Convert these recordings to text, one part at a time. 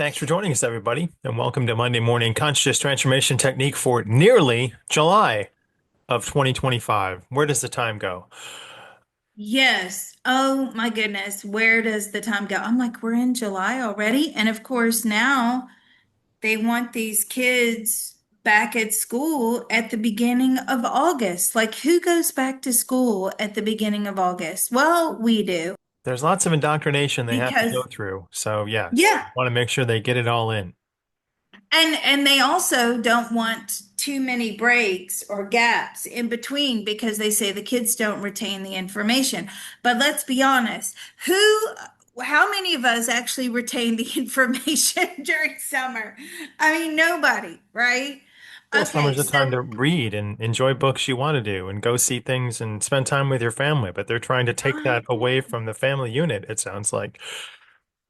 Thanks for joining us, everybody, and welcome to Monday Morning Conscious Transformation Technique for nearly July of 2025. Where does the time go? Yes. Oh my goodness. Where does the time go? I'm like, we're in July already. And of course, now they want these kids back at school at the beginning of August. Like, who goes back to school at the beginning of August? Well, we do There's lots of indoctrination they have to go because, through. So, yes, yeah. want to make sure they get it all in. And they also don't want too many breaks or gaps in between because they say the kids don't retain the information. But let's be honest, how many of us actually retain the information during summer? I mean, nobody, right? Well, Okay, summer's a time so to read and enjoy books you want to do and go see things and spend time with your family, but they're trying to take I that away from the family unit, it sounds like.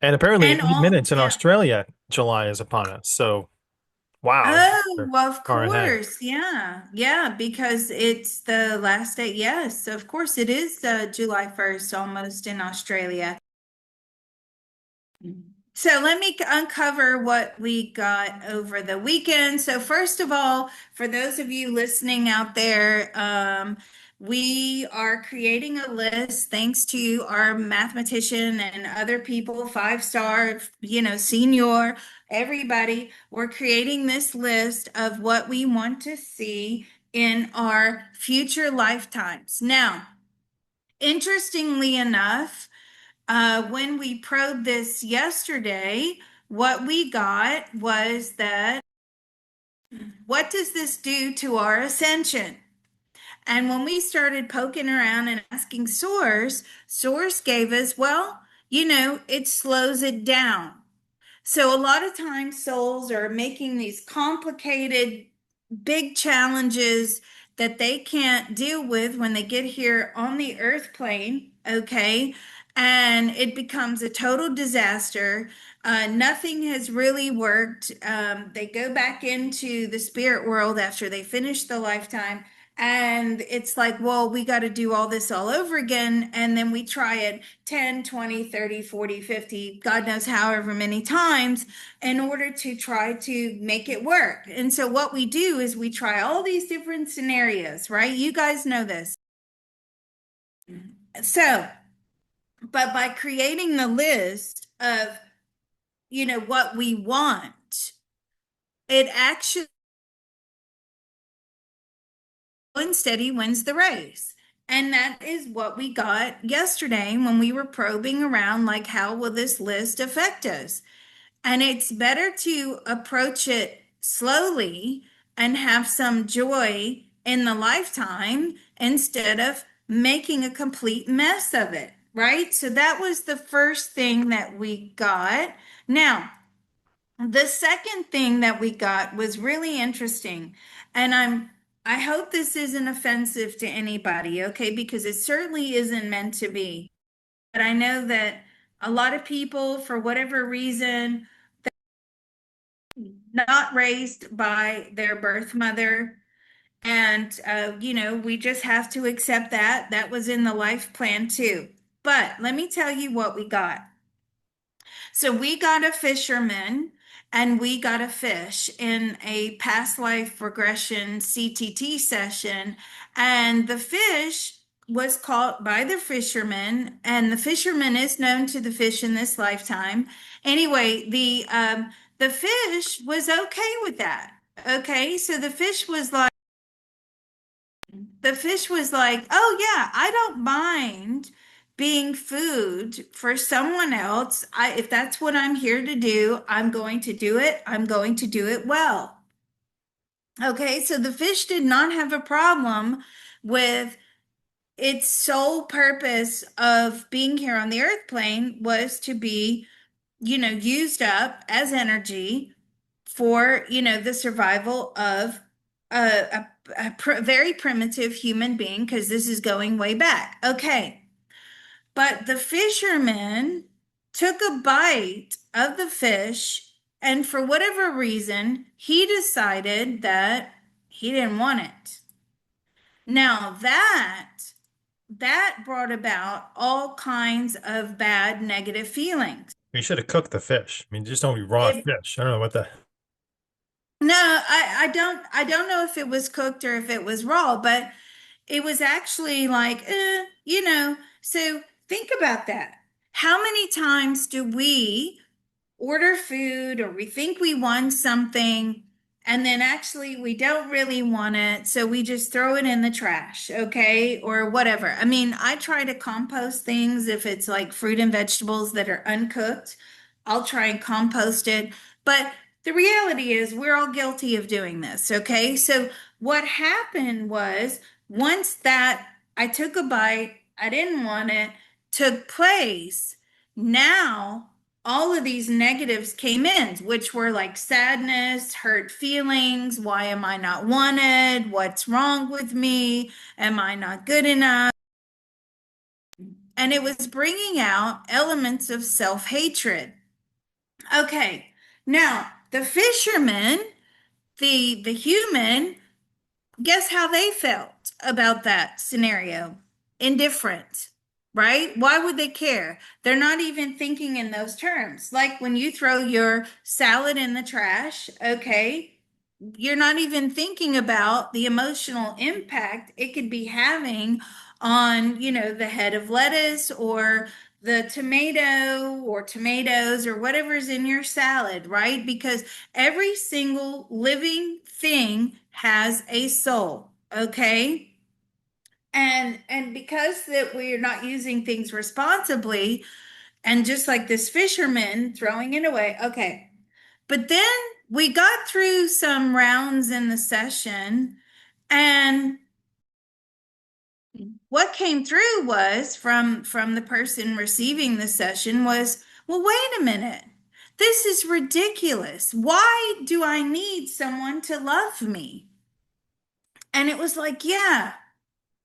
And apparently, in and 8 minutes in yeah. Australia, July is upon us. So, wow, Oh, they're of far ahead. course. Yeah. Yeah, because it's the last day. Yes, of course it is July 1st almost in Australia. So let me uncover what we got over the weekend. So first of all, for those of you listening out there, we are creating a list thanks to our mathematician and other people, five-star, senior, everybody. We're creating this list of what we want to see in our future lifetimes. Now, interestingly enough, when we probed this yesterday, what we got was that what does this do to our ascension? And when we started poking around and asking Source gave us, well, it slows it down. So a lot of times souls are making these complicated, big challenges that they can't deal with when they get here on the earth plane, okay? And it becomes a total disaster. Nothing has really worked. They go back into the spirit world after they finish the lifetime. And it's like, well, we got to do all this all over again. And then we try it 10, 20, 30, 40, 50, God knows however many times in order to try to make it work. And so what we do is we try all these different scenarios, right? You guys know this. So, but by creating the list of, what we want, it actually and steady wins the race. And that is what we got yesterday when we were probing around, like, how will this list affect us? And it's better to approach it slowly and have some joy in the lifetime instead of making a complete mess of it, right? So that was the first thing that we got. Now, the second thing that we got was really interesting. And I hope this isn't offensive to anybody, okay? Because it certainly isn't meant to be. But I know that a lot of people, for whatever reason, not raised by their birth mother. And, we just have to accept that. That was in the life plan too. But let me tell you what we got. So we got a fisherman and we got a fish in a past life regression CTT session. And the fish was caught by the fisherman, and the fisherman is known to the fish in this lifetime. Anyway, the fish was okay with that. Okay, so the fish was like, oh yeah, I don't mind being food for someone else. If that's what I'm here to do, I'm going to do it. I'm going to do it well. Okay, so the fish did not have a problem with its sole purpose of being here on the earth plane was to be, used up as energy for, the survival of a very primitive human being, because this is going way back. Okay. But the fisherman took a bite of the fish, and for whatever reason, he decided that he didn't want it. Now that brought about all kinds of bad negative feelings. You should have cooked the fish. I mean, just don't be raw It, fish. I don't know what the. no, I don't know if it was cooked or if it was raw, but it was actually like, so think about that. How many times do we order food or we think we want something and then actually we don't really want it, so we just throw it in the trash, okay, or whatever. I mean, I try to compost things. If it's like fruit and vegetables that are uncooked, I'll try and compost it. But the reality is we're all guilty of doing this, okay? So what happened was, once that I took a bite, I didn't want it, took place, now all of these negatives came in, which were like sadness, hurt feelings. Why am I not wanted? What's wrong with me? Am I not good enough? And it was bringing out elements of self hatred. Okay, now the fisherman, the human, guess how they felt about that scenario? Indifferent, right? Why would they care? They're not even thinking in those terms. Like when you throw your salad in the trash, okay, you're not even thinking about the emotional impact it could be having on, the head of lettuce or the tomato or tomatoes or whatever's in your salad, right? Because every single living thing has a soul, okay? And because that we're not using things responsibly, and just like this fisherman throwing it away, okay. But then we got through some rounds in the session, and what came through was from the person receiving the session was, well, wait a minute. This is ridiculous. Why do I need someone to love me? And it was like, yeah,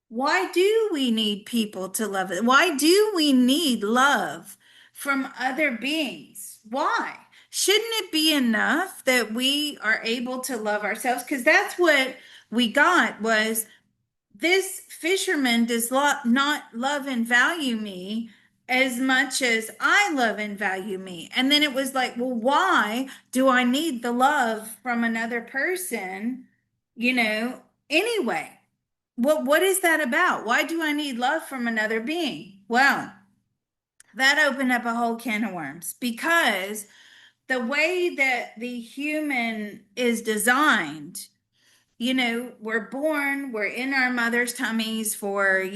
why do we need people to love it? Why do we need love from other beings? Why? Shouldn't it be enough that we are able to love ourselves? Because that's what we got was, this fisherman does not love and value me as much as I love and value me. And then it was like, well, why do I need the love from another person, you know, anyway? What is that about? Why do I need love from another being? Well, that opened up a whole can of worms, because the way that the human is designed, we're born, we're in our mother's tummies for,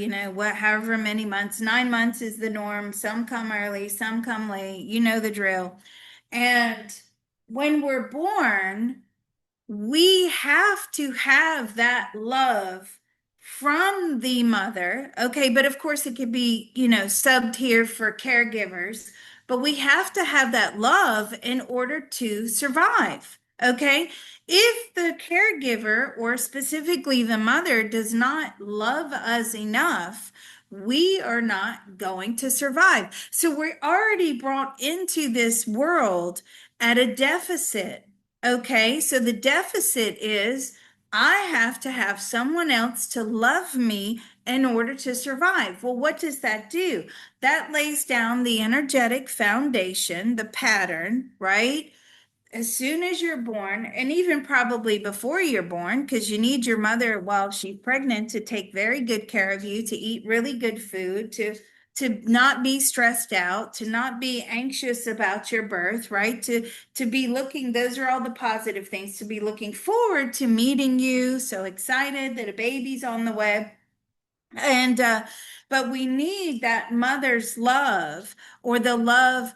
however many months. 9 months is the norm. Some come early, some come late. You know the drill. And when we're born, we have to have that love from the mother. Okay, but of course it could be, subbed here for caregivers, but we have to have that love in order to survive. Okay, if the caregiver, or specifically the mother, does not love us enough, we are not going to survive. So we're already brought into this world at a deficit. Okay, so the deficit is, I have to have someone else to love me in order to survive. Well, what does that do? That lays down the energetic foundation, the pattern, right? As soon as you're born, and even probably before you're born, because you need your mother while she's pregnant to take very good care of you, to eat really good food, to not be stressed out, to not be anxious about your birth, right? To be looking, those are all the positive things, to be looking forward to meeting you, so excited that a baby's on the way. And but we need that mother's love, or the love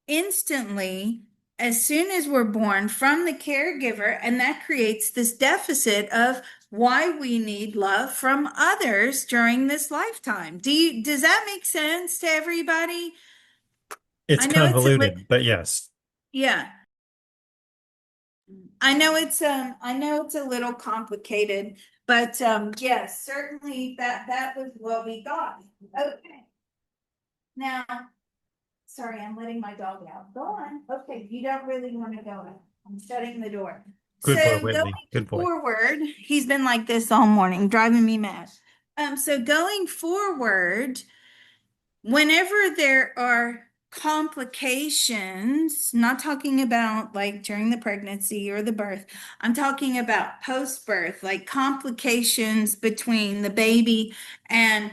instantly as soon as we're born from the caregiver, and that creates this deficit of why we need love from others during this lifetime. Does that make sense to everybody? It's I know it's a convoluted, but yes. yeah. I know it's a little complicated, but yes, certainly that was what we got. Okay. Now, sorry, I'm letting my dog out. Go on. Okay, you don't really want to go in. I'm shutting the door. Good boy, So going Whitley. Good boy. forward, he's been like this all morning, driving me mad. So going forward, whenever there are complications, not talking about like during the pregnancy or the birth. I'm talking about post-birth, like complications between the baby and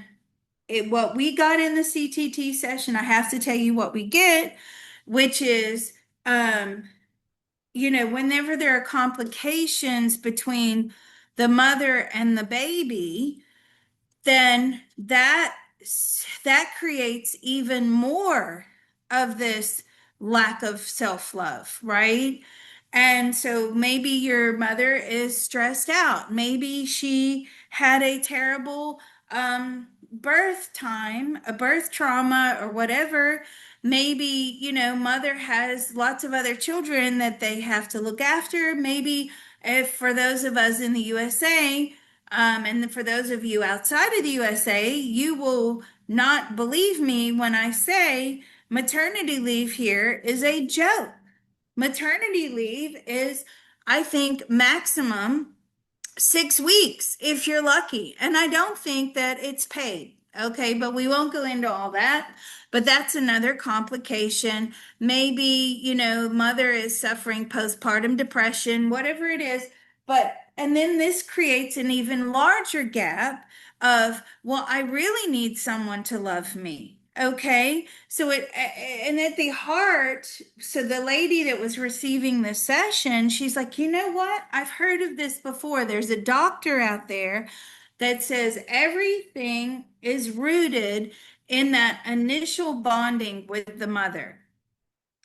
what we got in the CTT session. I have to tell you what we get, which is, um, whenever there are complications between the mother and the baby, then that creates even more of this lack of self-love, right? And so maybe your mother is stressed out. Maybe she had a terrible birth time, a birth trauma or whatever. Maybe, mother has lots of other children that they have to look after. Maybe if for those of us in the USA, and for those of you outside of the USA, you will not believe me when I say maternity leave here is a joke. Maternity leave is, I think, maximum 6 weeks if you're lucky. And I don't think that it's paid. Okay, but we won't go into all that. But that's another complication. Maybe, mother is suffering postpartum depression, whatever it is. And then this creates an even larger gap of, well, I really need someone to love me. Okay. And at the heart, so the lady that was receiving the session, she's like, you know what? I've heard of this before. There's a doctor out there that says everything is rooted in that initial bonding with the mother.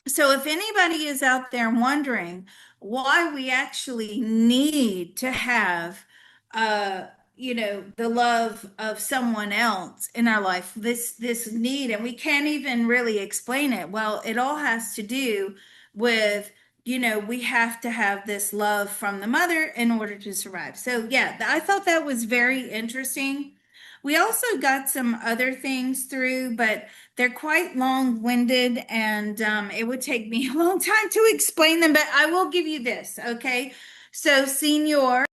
So if anybody is out there wondering why we actually need to have, uh, the love of someone else in our life, this need, and we can't even really explain it. Well, it all has to do with, we have to have this love from the mother in order to survive. So yeah, I thought that was very interesting. We also got some other things through, but they're quite long-winded, and it would take me a long time to explain them, but I will give you this, okay? So Senior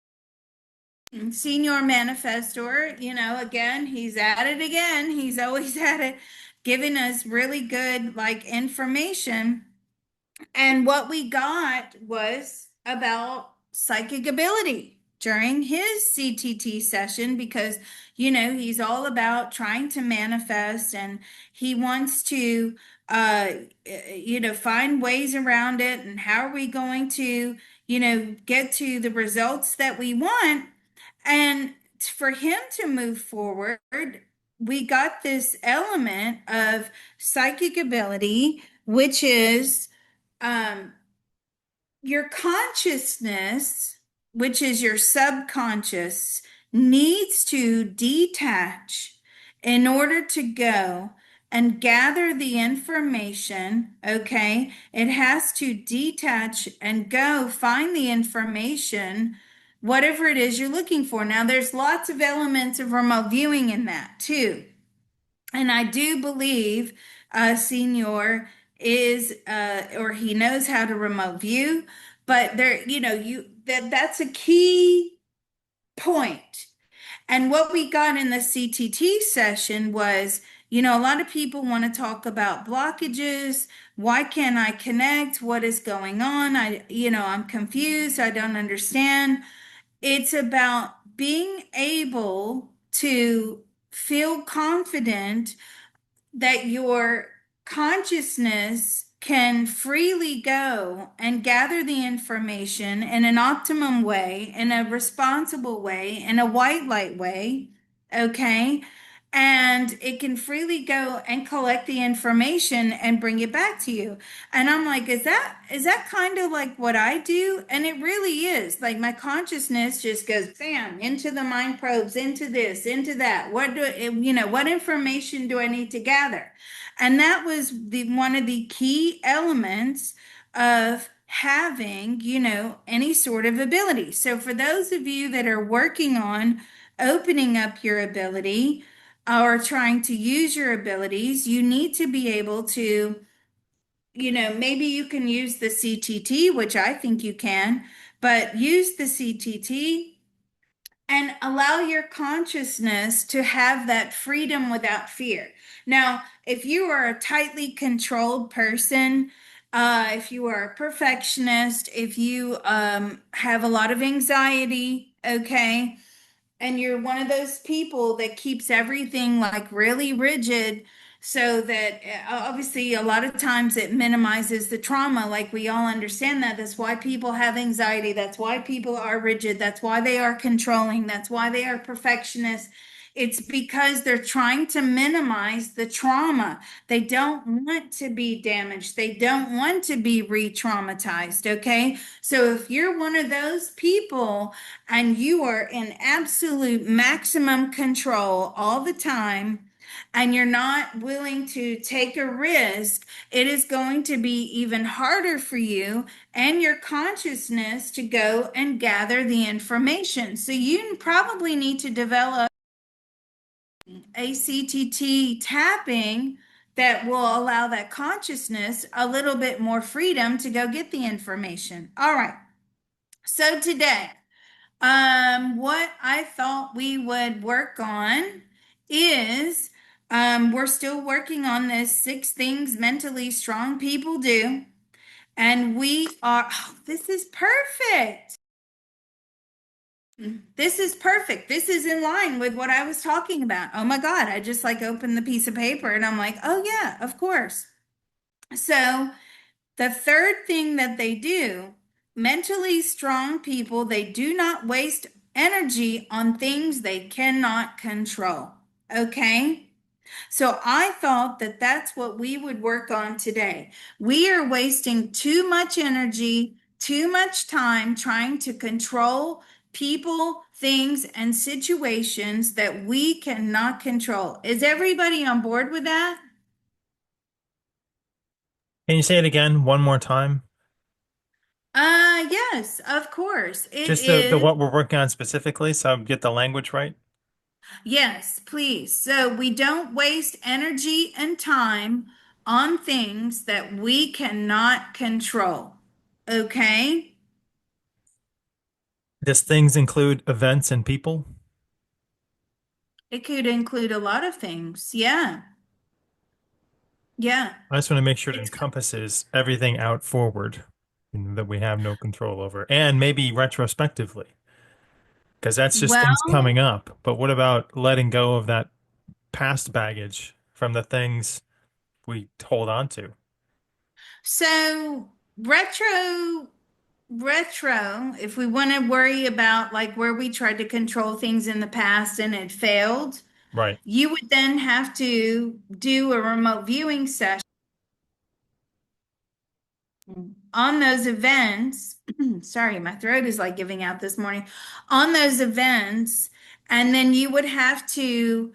Manifestor, again, he's at it again. He's always at it, giving us really good like information. And what we got was about psychic ability during his CTT session because, he's all about trying to manifest and he wants to, uh, find ways around it. And how are we going to, get to the results that we want? And for him to move forward, we got this element of psychic ability, which is um, your consciousness, which is your subconscious, needs to detach in order to go and gather the information. Okay. It has to detach and go find the information, whatever it is you're looking for. Now, there's lots of elements of remote viewing in that too. And I do believe Senior is or he knows how to remote view, but there, that's a key point. And what we got in the CTT session was, a lot of people want to talk about blockages. Why can't I connect? What is going on? I'm confused. I don't understand. It's about being able to feel confident that your consciousness can freely go and gather the information in an optimum way, in a responsible way, in a white light way, okay? And it can freely go and collect the information and bring it back to you. And I'm like, is that kind of like what I do? And it really is. Like my consciousness just goes bam into the mind probes, into this, into that. What information do I need to gather? And that was the one of the key elements of having, any sort of ability. So for those of you that are working on opening up your ability or trying to use your abilities, you need to be able to, maybe you can use the CTT, which I think you can, but use the CTT and allow your consciousness to have that freedom without fear. Now, if you are a tightly controlled person, if you are a perfectionist, if you have a lot of anxiety, okay, and you're one of those people that keeps everything like really rigid so that obviously a lot of times it minimizes the trauma, like we all understand that. That's why people have anxiety, that's why people are rigid, that's why they are controlling, that's why they are perfectionists. It's because they're trying to minimize the trauma. They don't want to be damaged, they don't want to be re-traumatized. Okay, so if you're one of those people and you are in absolute maximum control all the time, and you're not willing to take a risk, it is going to be even harder for you and your consciousness to go and gather the information. So you probably need to develop a CTT tapping that will allow that consciousness a little bit more freedom to go get the information. All right. So today, what I thought we would work on is we're still working on this 6 things mentally strong people do. And we are, oh, this is perfect. This is perfect. This is in line with what I was talking about. Oh my God, I just like opened the piece of paper and I'm like, oh yeah, of course. So the third thing that they do, mentally strong people, they do not waste energy on things they cannot control. Okay? So I thought that that's what we would work on today. We are wasting too much energy, too much time trying to control people, things, and situations that we cannot control. Is everybody on board with that? Can you say it again one more time? Yes, of course. It Just the is. what we're working on specifically, so I get the language right. Yes, please. So we don't waste energy and time on things that we cannot control. Okay? Does things include events and people? It could include a lot of things. Yeah. Yeah. I just want to make sure it It's, encompasses everything out forward that we have no control over, and maybe retrospectively, because that's just things well, coming up. But what about letting go of that past baggage from the things we hold on to? so retro, if we want to worry about like where we tried to control things in the past and it failed, Right. you would then have to do a remote viewing session on those events. Sorry, my throat is like giving out this morning. On those events, and then you would have to,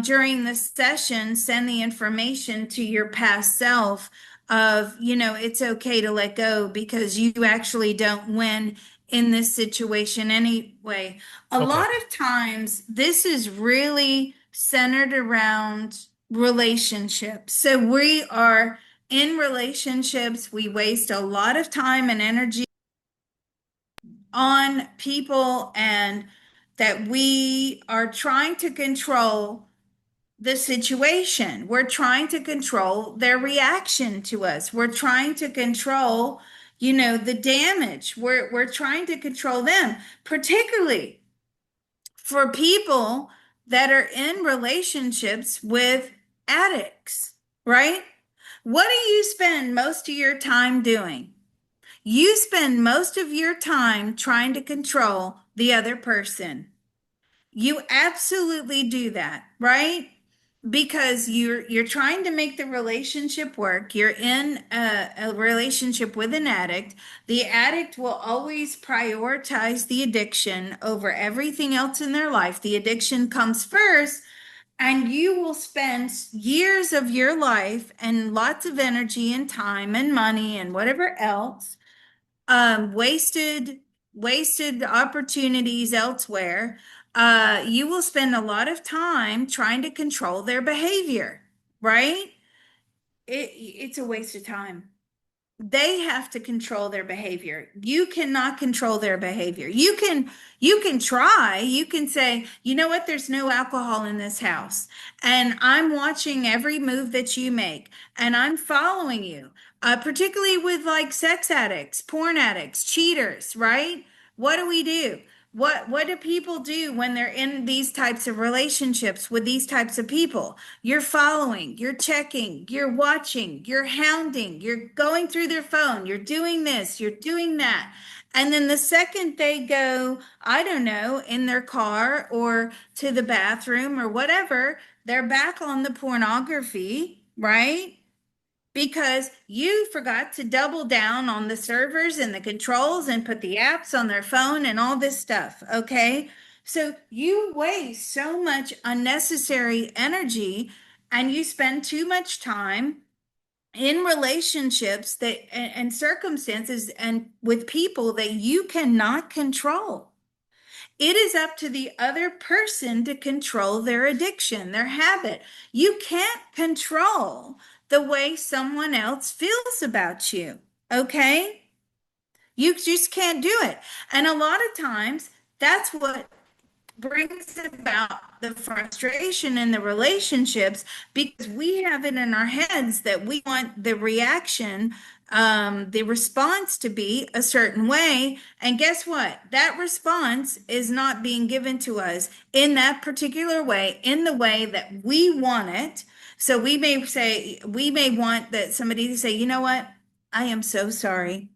during the session, send the information to your past self of, it's okay to let go because you actually don't win in this situation anyway. A Okay. lot of times, this is really centered around relationships. So we are in relationships, we waste a lot of time and energy on people, and that we are trying to control the situation. We're trying to control their reaction to us. We're trying to control, the damage. We're trying to control them, particularly for people that are in relationships with addicts, right? What do you spend most of your time doing? You spend most of your time trying to control the other person. You absolutely do that, right? Because you're trying to make the relationship work. You're in a relationship with an addict. The addict will always prioritize the addiction over everything else in their life. The addiction comes first, and you will spend years of your life and lots of energy and time and money and whatever else, wasted opportunities elsewhere. You will spend a lot of time trying to control their behavior, right? It's a waste of time. they have to control their behavior. You cannot control their behavior. You can try. You can say, "You know what? There's no alcohol in this house, and I'm watching every move that you make, and I'm following you." Particularly with like sex addicts, porn addicts, cheaters, right? What do we do? What do people do when they're in these types of relationships with these types of people? You're following, you're checking, you're watching, you're hounding, you're going through their phone, you're doing this, you're doing that. And then the second they go, I don't know, in their car or to the bathroom or whatever, they're back on the pornography, right? Because you forgot to double down on the servers and the controls and put the apps on their phone and all this stuff. Okay. So you waste so much unnecessary energy and you spend too much time in relationships that and circumstances and with people that you cannot control. It is up to the other person to control their addiction, their habit. You can't control the way someone else feels about you. Okay? You just can't do it. And a lot of times, that's what brings about the frustration in the relationships because we have it in our heads that we want the reaction, the response to be a certain way. And guess what? That response is not being given to us in that particular way, in the way that we want it. So we may want that somebody to say, you know what? I am so sorry.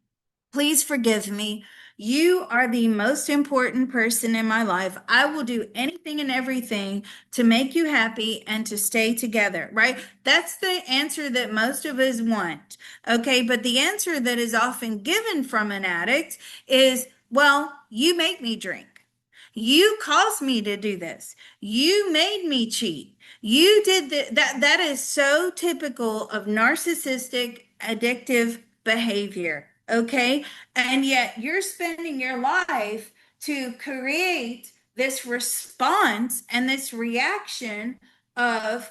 Please forgive me. You are the most important person in my life. I will do anything and everything to make you happy and to stay together, right? That's the answer that most of us want. Okay. But the answer that is often given from an addict is, well, you make me drink. You caused me to do this. You made me cheat. You did that is so typical of narcissistic addictive behavior. Okay. And yet you're spending your life to create this response and this reaction of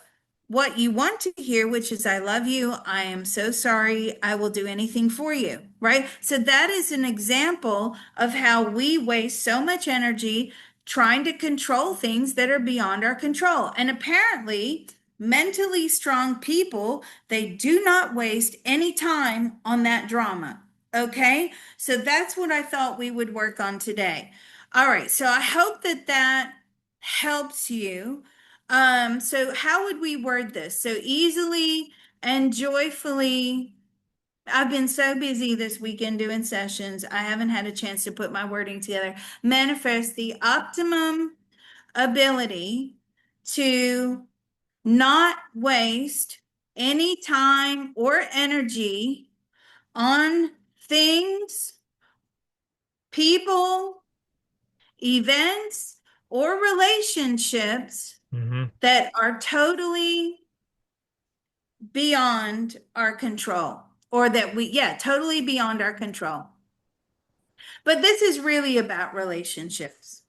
what you want to hear, which is, I love you. I am so sorry. I will do anything for you. Right. So that is an example of how we waste so much energy trying to control things that are beyond our control. And apparently, mentally strong people, they do not waste any time on that drama. Okay. So that's what I thought we would work on today. All right. So I hope that that helps you. So how would we word this? So easily and joyfully. I've been so busy this weekend doing sessions. I haven't had a chance to put my wording together. Manifest the optimum ability to not waste any time or energy on things, people, events, or relationships Hmm. that are totally beyond our control, or that yeah, totally beyond our control. But this is really about relationships.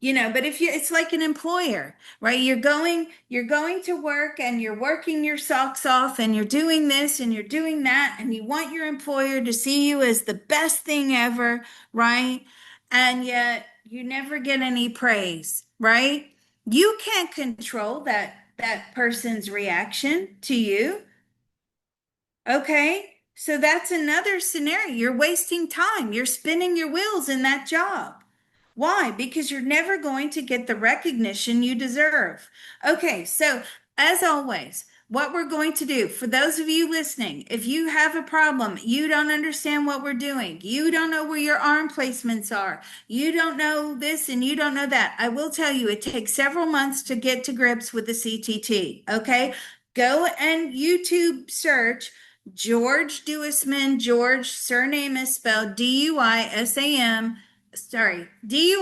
But if you, it's like an employer, right? You're going to work and you're working your socks off and you're doing this and you're doing that and you want your employer to see you as the best thing ever, right? And yet you never get any praise, right? You can't control that person's reaction to you. Okay. So that's another scenario. You're wasting time. You're spinning your wheels in that job. Why? Because you're never going to get the recognition you deserve. Okay, so as always, what we're going to do for those of you listening, if you have a problem, you don't understand what we're doing, you don't know where your arm placements are, you don't know this and you don't know that, I will tell you it takes several months to get to grips with the CTT. Okay, go and YouTube search George Duisman. George, surname is spelled Duisam, sorry, Duisman,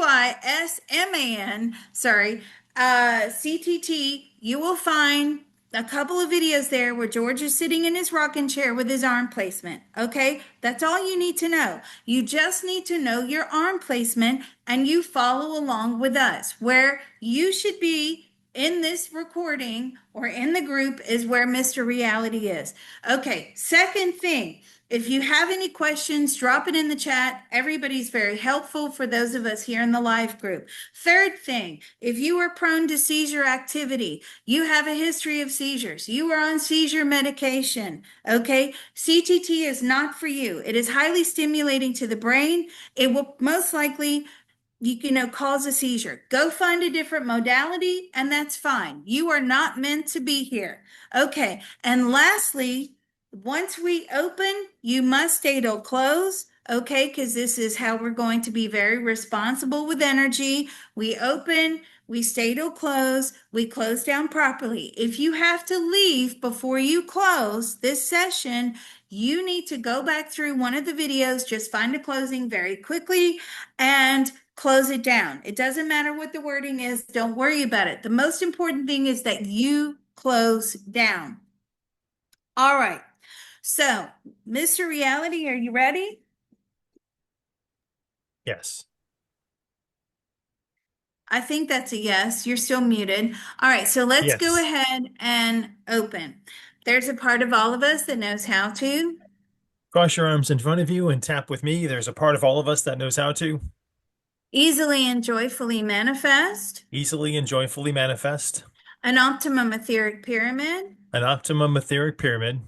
sorry, CTT. You will find a couple of videos there where George is sitting in his rocking chair with his arm placement. Okay, that's all you need to know. You just need to know your arm placement and you follow along with us. Where you should be in this recording or in the group is where Mr. Reality is. Okay, second thing. If you have any questions, drop it in the chat. Everybody's very helpful for those of us here in the live group. Third thing, if you are prone to seizure activity, you have a history of seizures, you are on seizure medication, okay? CTT is not for you. It is highly stimulating to the brain. It will most likely cause a seizure. Go find a different modality, and that's fine. You are not meant to be here. Okay. And lastly, once we open, you must stay till close. Okay, because this is how we're going to be very responsible with energy. We open, we stay till close, we close down properly. If you have to leave before you close this session, you need to go back through one of the videos, just find a closing very quickly and close it down. It doesn't matter what the wording is. Don't worry about it. The most important thing is that you close down. All right. So, Mr. Reality, are you ready? Yes. I think that's a yes. You're still muted. All right. So let's go Yes. ahead and open. There's a part of all of us that knows how to Cross your arms in front of you and tap with me. There's a part of all of us that knows how to easily and joyfully manifest easily and joyfully manifest an optimum etheric pyramid, an optimum etheric pyramid,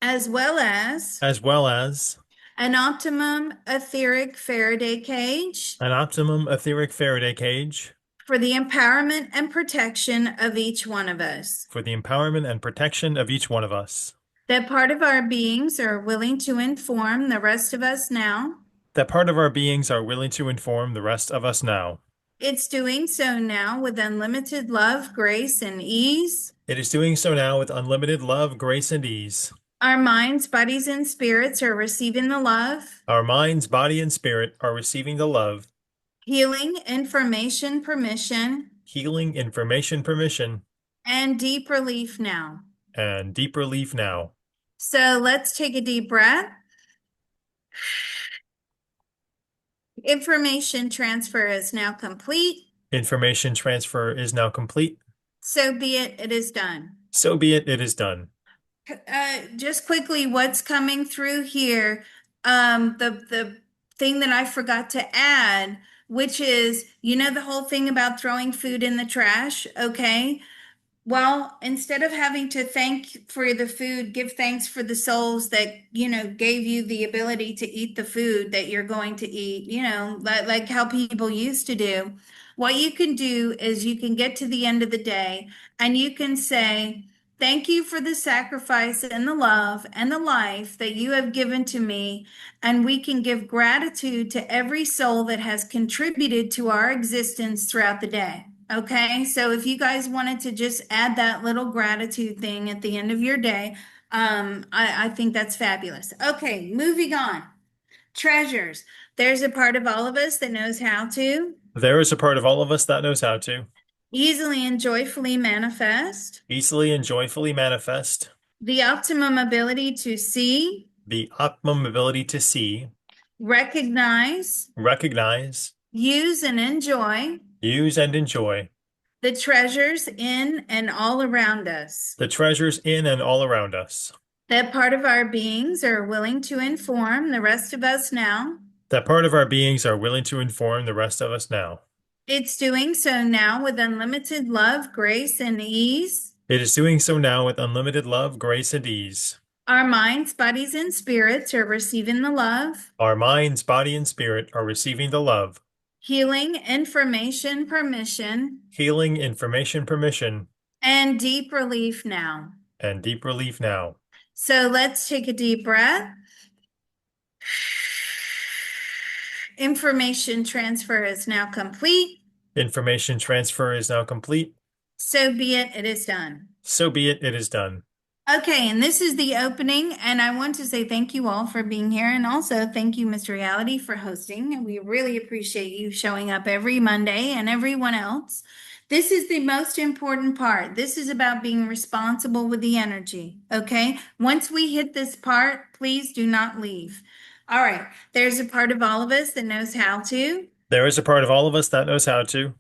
as well as as well as an optimum etheric Faraday cage an optimum etheric Faraday cage for the empowerment and protection of each one of us. for the empowerment and protection of each one of us. That part of our beings are willing to inform the rest of us now. That part of our beings are willing to inform the rest of us now. It's doing so now with unlimited love, grace, and ease. It is doing so now with unlimited love, grace, and ease. Our minds, bodies, and spirits are receiving the love, Our minds, body, and spirit are receiving the love, healing, information, permission, healing, information, permission, and deep relief now. and deep relief now. So let's take a deep breath. Information transfer is now complete. Information transfer is now complete. So be it, it is done. So be it, it is done. Just quickly, what's coming through here? The thing that I forgot to add, which is, the whole thing about throwing food in the trash, okay? Well, instead of having to thank for the food, give thanks for the souls that, gave you the ability to eat the food that you're going to eat, like how people used to do. What you can do is you can get to the end of the day and you can say, thank you for the sacrifice and the love and the life that you have given to me. And we can give gratitude to every soul that has contributed to our existence throughout the day. Okay, so if you guys wanted to just add that little gratitude thing at the end of your day, I think that's fabulous. Okay, moving on. Treasures. There's a part of all of us that knows how to There is a part of all of us that knows how to easily and joyfully manifest easily and joyfully manifest the optimum ability to see, the optimum ability to see, recognize, recognize, use, and enjoy use, and enjoy the treasures in and all around us. the treasures in and all around us. That part of our beings are willing to inform the rest of us now. That part of our beings are willing to inform the rest of us now. It's doing so now with unlimited love, grace, and ease. It is doing so now with unlimited love, grace, and ease. Our minds, bodies, and spirits are receiving the love, Our minds, body, and spirit are receiving the love, healing, information, permission, healing, information, permission, and deep relief now. and deep relief now. So let's take a deep breath. Information transfer is now complete. Information transfer is now complete. So be it, it is done. So be it, it is done. Okay, and this is the opening, and I want to say thank you all for being here, and also thank you, Mr. Reality, for hosting. And we really appreciate you showing up every Monday and everyone else. This is the most important part. This is about being responsible with the energy, okay? Once we hit this part, please do not leave. All right, there's a part of all of us that knows how to There is a part of all of us that knows how to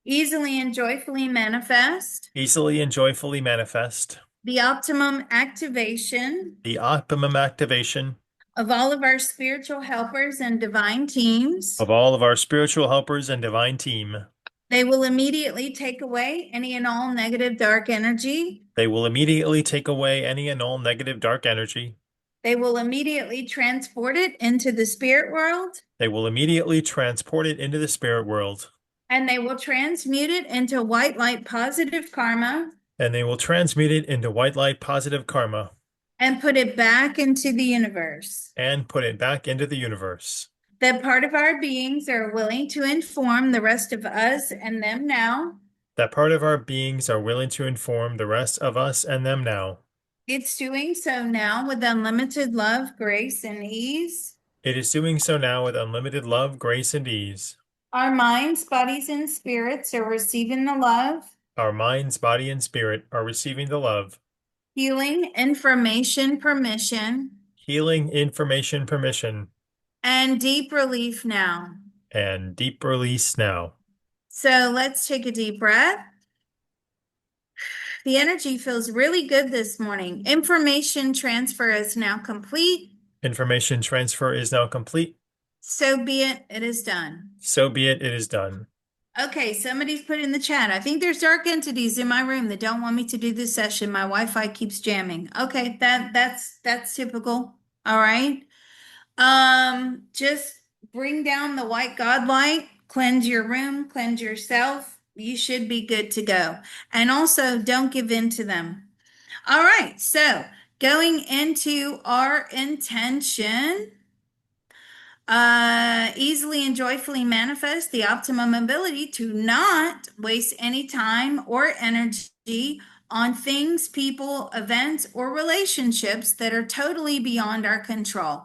easily and joyfully manifest easily and joyfully manifest the optimum activation, the optimum activation, of all of our spiritual helpers and divine teams. of all of our spiritual helpers and divine team. They will immediately take away any and all negative dark energy. They will immediately take away any and all negative dark energy. They will immediately transport it into the spirit world, They will immediately transport it into the spirit world, and they will transmute it into white light positive karma and they will transmute it into white light positive karma and put it back into the universe. and put it back into the universe. That part of our beings are willing to inform the rest of us and them now. That part of our beings are willing to inform the rest of us and them now. It's doing so now with unlimited love, grace, and ease. It is doing so now with unlimited love, grace, and ease. Our minds, bodies, and spirits are receiving the love, Our minds, body, and spirit are receiving the love, healing, information, permission, healing, information, permission, and deep relief now. and deep release now. So let's take a deep breath. The energy feels really good this morning. Information transfer is now complete. Information transfer is now complete. So be it, it is done. So be it, it is done. Okay, somebody's put in the chat. I think there's dark entities in my room that don't want me to do this session. My Wi-Fi keeps jamming. Okay, that's typical. All right. Just bring down the white God light, cleanse your room, cleanse yourself. You should be good to go. And also don't give in to them. All right, so going into our intention. Easily and joyfully manifest the optimum ability to not waste any time or energy on things, people, events, or relationships that are totally beyond our control.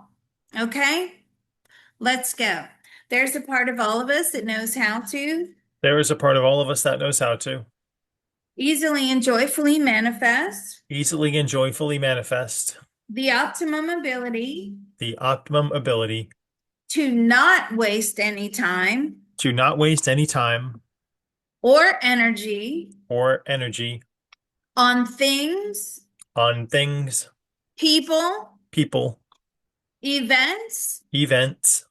Okay, let's go. There's a part of all of us that knows how to There is a part of all of us that knows how to easily and joyfully manifest easily and joyfully manifest the optimum ability the optimum ability to not waste any time to not waste any time or energy or energy on things, on things, people, people, events, events,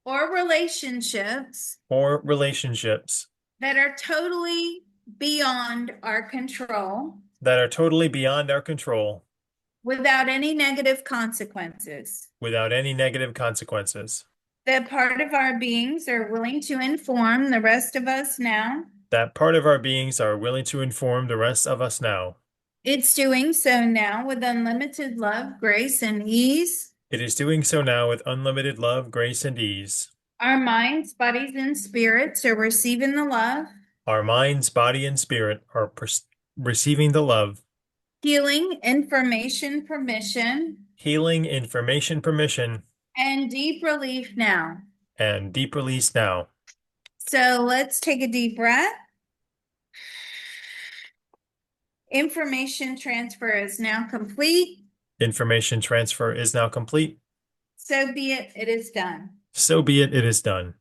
or relationships or relationships that are totally beyond our control that are totally beyond our control without any negative consequences. without any negative consequences. That part of our beings are willing to inform the rest of us now. That part of our beings are willing to inform the rest of us now. It's doing so now with unlimited love, grace, and ease. It is doing so now with unlimited love, grace, and ease. Our minds, bodies, and spirits are receiving the love, Our minds, body, and spirit are receiving the love, healing, information, permission, healing, information, permission, and deep relief now. and deep release now. So let's take a deep breath. Information transfer is now complete. Information transfer is now complete. So be it, it is done. So be it, it is done.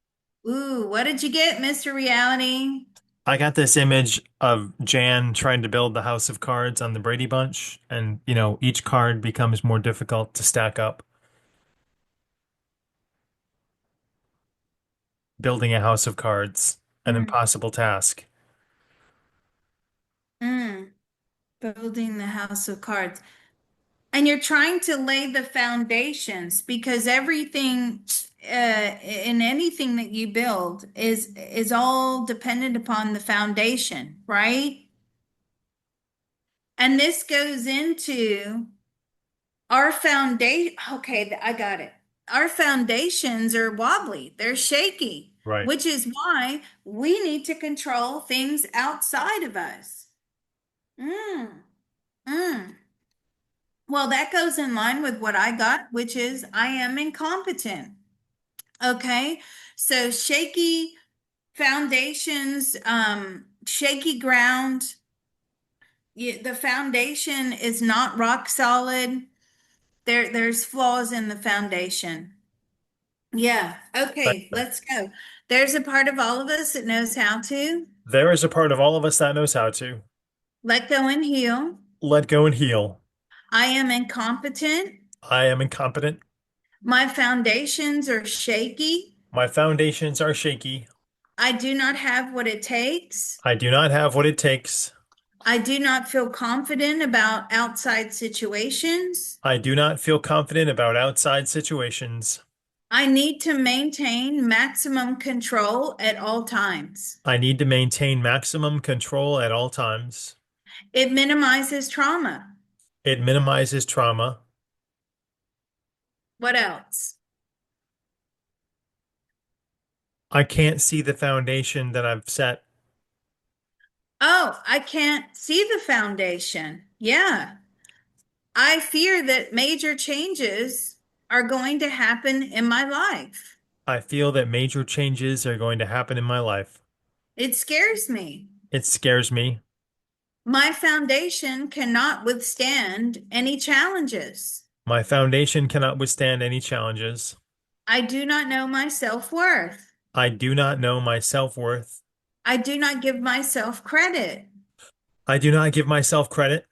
Ooh, what did you get, Mr. Reality? I got this image of Jan trying to build the house of cards on the Brady Bunch, and each card becomes more difficult to stack up. Building a house of cards, an impossible task. Building the house of cards. And you're trying to lay the foundations because everything in anything that you build is all dependent upon the foundation, right? And this goes into our foundation. Okay, I got it. Our foundations are wobbly, they're shaky, Right. which is why we need to control things outside of us. Well, that goes in line with what I got, which is I am incompetent. Okay, so shaky foundations, shaky ground. The foundation is not rock solid. There's flaws in the foundation. Yeah. Okay, let's go. There's a part of all of us that knows how to There is a part of all of us that knows how to let go and heal. let go and heal. I am incompetent. I am incompetent. My foundations are shaky. My foundations are shaky. I do not have what it takes. I do not have what it takes. I do not feel confident about outside situations. I do not feel confident about outside situations. I need to maintain maximum control at all times. I need to maintain maximum control at all times. It minimizes trauma. It minimizes trauma. What else? I can't see the foundation that I've set. Oh, I can't see the foundation. Yeah. I fear that major changes are going to happen in my life. I feel that major changes are going to happen in my life. It scares me. It scares me. My foundation cannot withstand any challenges. My foundation cannot withstand any challenges. I do not know my self-worth. I do not know my self-worth. I do not give myself credit. I do not give myself credit.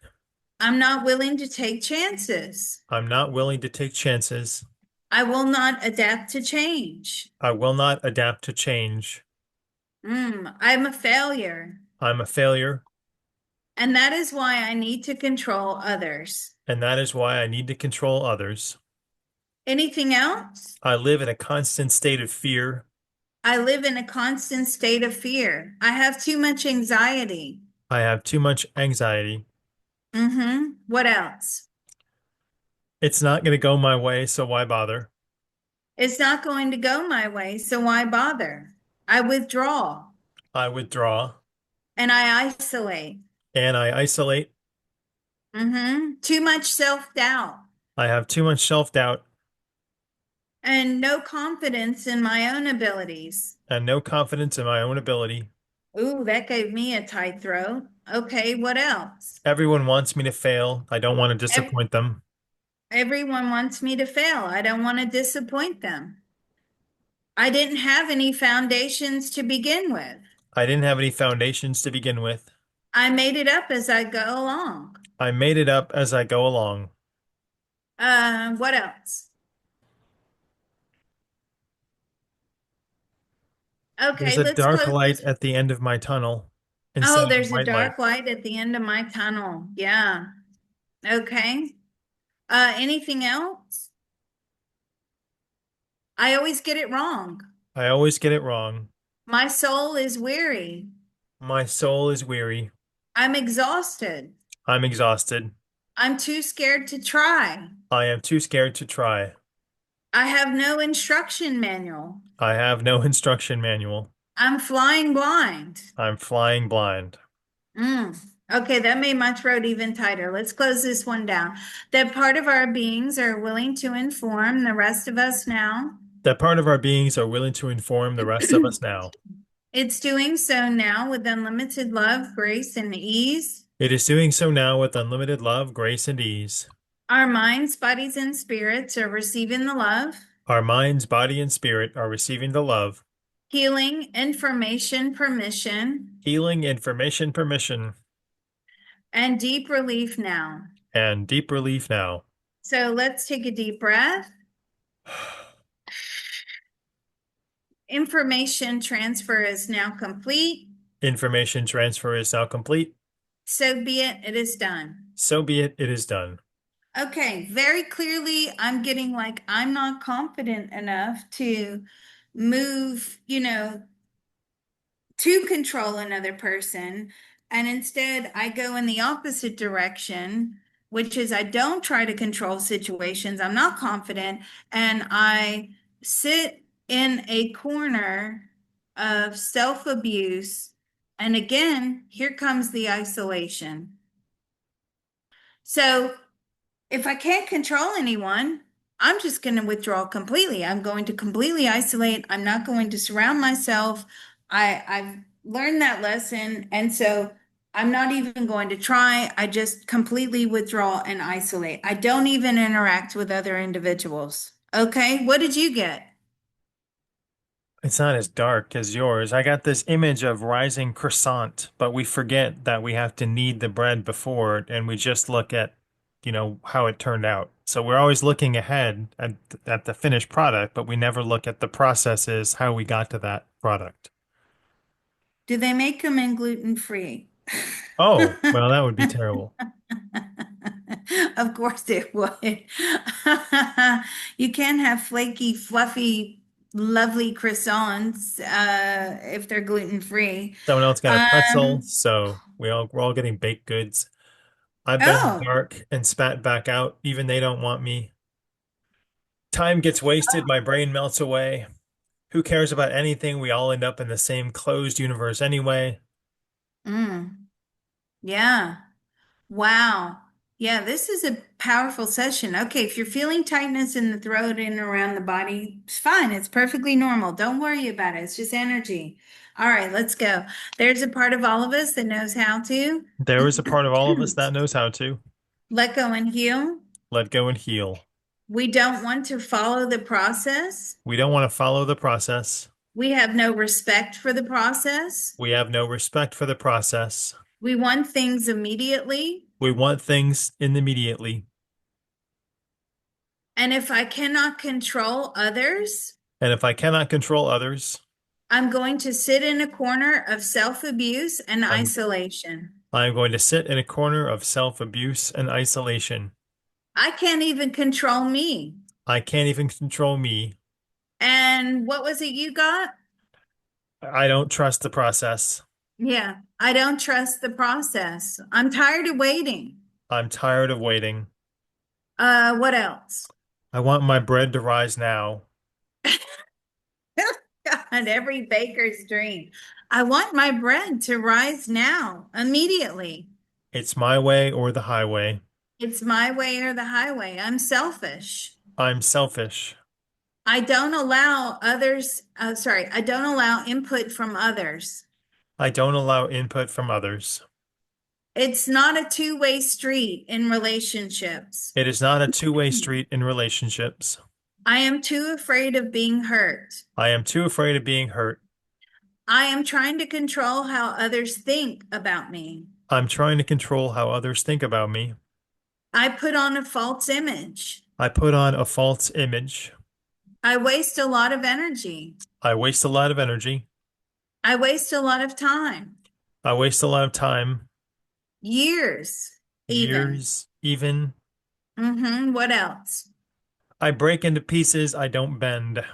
I'm not willing to take chances. I'm not willing to take chances. I will not adapt to change. I will not adapt to change. I'm a failure. I'm a failure, And that is why I need to control others. and that is why I need to control others. Anything else? I live in a constant state of fear. I live in a constant state of fear. I have too much anxiety. I have too much anxiety. What else? It's not going to go my way, so why bother? It's not going to go my way, so why bother? I withdraw I withdraw and I isolate. and I isolate. Too much self-doubt I have too much self-doubt and no confidence in my own abilities. and no confidence in my own ability. Ooh, that gave me a tight throat. Okay, what else? Everyone wants me to fail. I don't want to Ev- disappoint them. Everyone wants me to fail. I don't want to disappoint them. I didn't have any foundations to begin with. I didn't have any foundations to begin with. I made it up as I go along. I made it up as I go along. What else? There's Okay, a let's dark close light this. at the end of my tunnel instead Oh, of a there's a white light. dark light at the end of my tunnel. Yeah. Okay. Anything else? I always get it wrong. I always get it wrong. My soul is weary. My soul is weary. I'm exhausted. I'm exhausted. I'm too scared to try. I am too scared to try. I have no instruction manual. I have no instruction manual. I'm flying blind. I'm flying blind. Mm. Okay, that made my throat even tighter. Let's close this one down. That part of our beings are willing to inform the rest of us now. That part of our beings are willing to inform the rest of us now. It's doing so now with unlimited love, grace, and ease. It is doing so now with unlimited love, grace, and ease. Our minds, bodies, and spirits are receiving the love, Our minds, body, and spirit are receiving the love, healing, information, permission, healing, information, permission, and deep relief now. and deep relief now. So let's take a deep breath. Information transfer is now complete. Information transfer is now complete. So be it, it is done. So be it, it is done. Okay, very clearly, I'm getting like, I'm not confident enough to move, to control another person. And instead, I go in the opposite direction, which is I don't try to control situations. I'm not confident. And I sit in a corner of self-abuse. And again, here comes the isolation. So if I can't control anyone, I'm just going to withdraw completely. I'm going to completely isolate. I'm not going to surround myself. I've learned that lesson. And so I'm not even going to try. I just completely withdraw and isolate. I don't even interact with other individuals. Okay, what did you get? It's not as dark as yours. I got this image of rising croissant, but we forget that we have to knead the bread before, and we just look at how it turned out. So we're always looking ahead at the finished product, but we never look at the processes, how we got to that product. Do they make them in gluten free? Oh, well, that would be terrible. Of course it would. You can't have flaky, fluffy, lovely croissants if they're gluten free. Someone else got a pretzel, Um, so we're all getting baked goods. I've been in the oh, dark and spat back out. Even they don't want me. Time gets wasted, my brain melts away. Who cares about anything? We all end up in the same closed universe anyway. mm, yeah. Wow. Yeah, this is a powerful session. Okay, if you're feeling tightness in the throat and around the body, it's fine. It's perfectly normal. Don't worry about it. It's just energy. All right, let's go. There's a part of all of us that knows how to There is a part of all of us that knows how to let go and heal. let go and heal. We don't want to follow the process. We don't want to follow the process. We have no respect for the process. We have no respect for the process. We want things immediately. We want things in immediately. And if I cannot control others, And if I cannot control others, I'm going to sit in a corner of self-abuse and I'm isolation. I'm going to sit in a corner of self-abuse and isolation. I can't even control me. I can't even control me. And what was it you got? I don't trust the process. Yeah, I don't trust the process. I'm tired of waiting. I'm tired of waiting. What else? I want my bread to rise now. God, every baker's dream. I want my bread to rise now, immediately. It's my way or the highway. It's my way or the highway. I'm selfish. I'm selfish. I don't allow others, sorry, I don't allow input from others. I don't allow input from others. It's not a two-way street in relationships. It is not a two-way street in relationships. I am too afraid of being hurt. I am too afraid of being hurt. I am trying to control how others think about me. I'm trying to control how others think about me. I put on a false image. I put on a false image. I waste a lot of energy. I waste a lot of energy. I waste a lot of time, I waste a lot of time, years, even. years, even. What else? I break into pieces, I don't bend.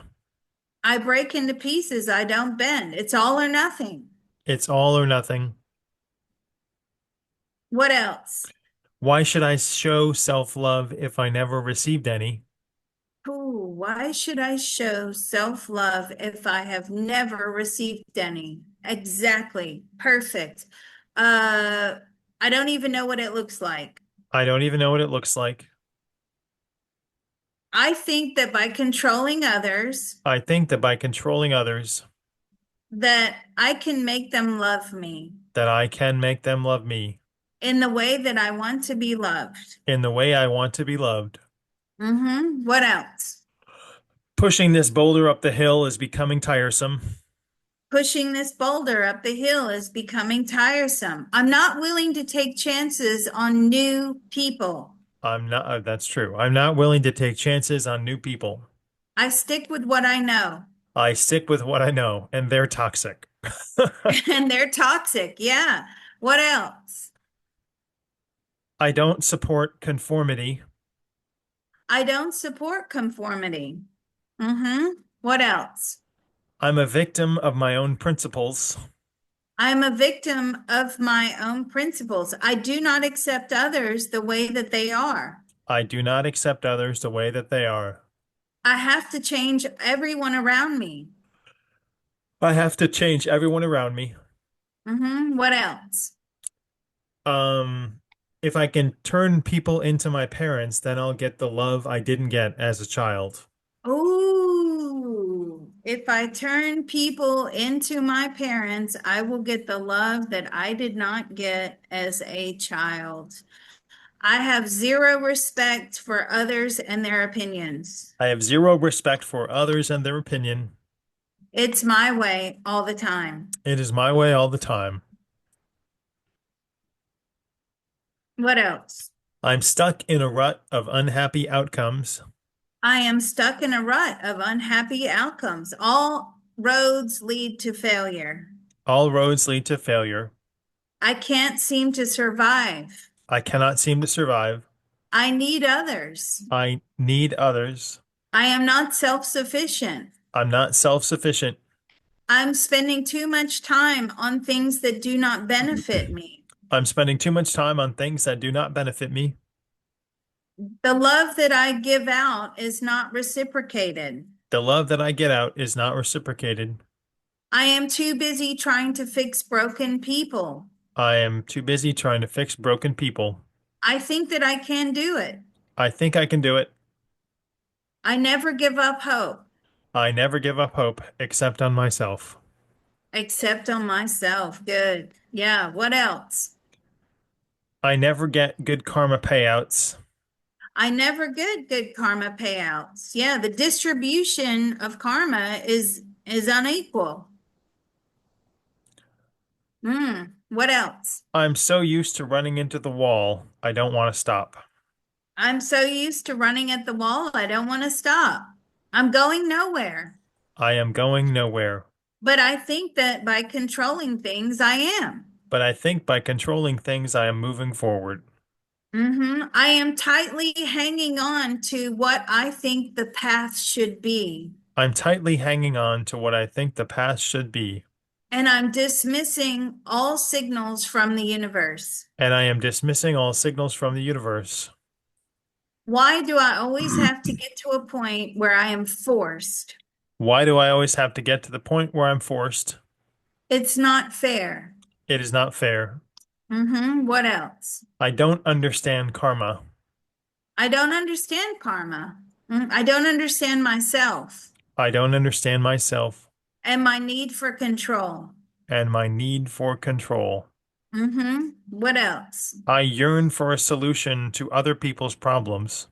I break into pieces. I don't bend. It's all or nothing. It's all or nothing. What else? Why should I show self-love if I never received any? Ooh, why should I show self-love if I have never received any? Exactly. Perfect. Uh, I don't even know what it looks like. I don't even know what it looks like. I think that by controlling others, I think that by controlling others, that I can make them love me that I can make them love me in the way that I want to be loved. in the way I want to be loved. What else? Pushing this boulder up the hill is becoming tiresome. Pushing this boulder up the hill is becoming tiresome. I'm not willing to take chances on new people. I'm not, that's true. I'm not willing to take chances on new people. I stick with what I know. I stick with what I know, and they're toxic. And they're toxic. Yeah. What else? I don't support conformity. I don't support conformity. What else? I'm a victim of my own principles. I'm a victim of my own principles. I do not accept others the way that they are. I do not accept others the way that they are. I have to change everyone around me. I have to change everyone around me. What else? Um, if I can turn people into my parents, then I'll get the love I didn't get as a child. Oh, if I turn people into my parents, I will get the love that I did not get as a child. I have zero respect for others and their opinions. I have zero respect for others and their opinion. It's my way all the time. It is my way all the time. What else? I'm stuck in a rut of unhappy outcomes. I am stuck in a rut of unhappy outcomes. All roads lead to failure. All roads lead to failure. I can't seem to survive. I cannot seem to survive. I need others. I need others. I am not self-sufficient. I'm not self-sufficient. I'm spending too much time on things that do not benefit me. I'm spending too much time on things that do not benefit me. The love that I give out is not reciprocated. The love that I get out is not reciprocated. I am too busy trying to fix broken people. I am too busy trying to fix broken people. I think that I can do it. I think I can do it. I never give up hope, I never give up hope except on myself. except on myself. Good. Yeah. What else? I never get good karma payouts. I never get good karma payouts. Yeah, the distribution of karma is unequal. What else? I'm so used to running into the wall, I don't want to stop. I'm so used to running at the wall, I don't want to stop. I'm going nowhere. I am going nowhere. But I think that by controlling things, I am. But I think by controlling things, I am moving forward. I am tightly hanging on to what I think the path should be. I'm tightly hanging on to what I think the path should be, And I'm dismissing all signals from the universe. and I am dismissing all signals from the universe. Why do I always have to get to a point where I am forced? Why do I always have to get to the point where I'm forced? It's not fair. It is not fair. What else? I don't understand karma. I don't understand karma. I don't understand myself I don't understand myself and my need for control. and my need for control. What else? I yearn for a solution to other people's problems.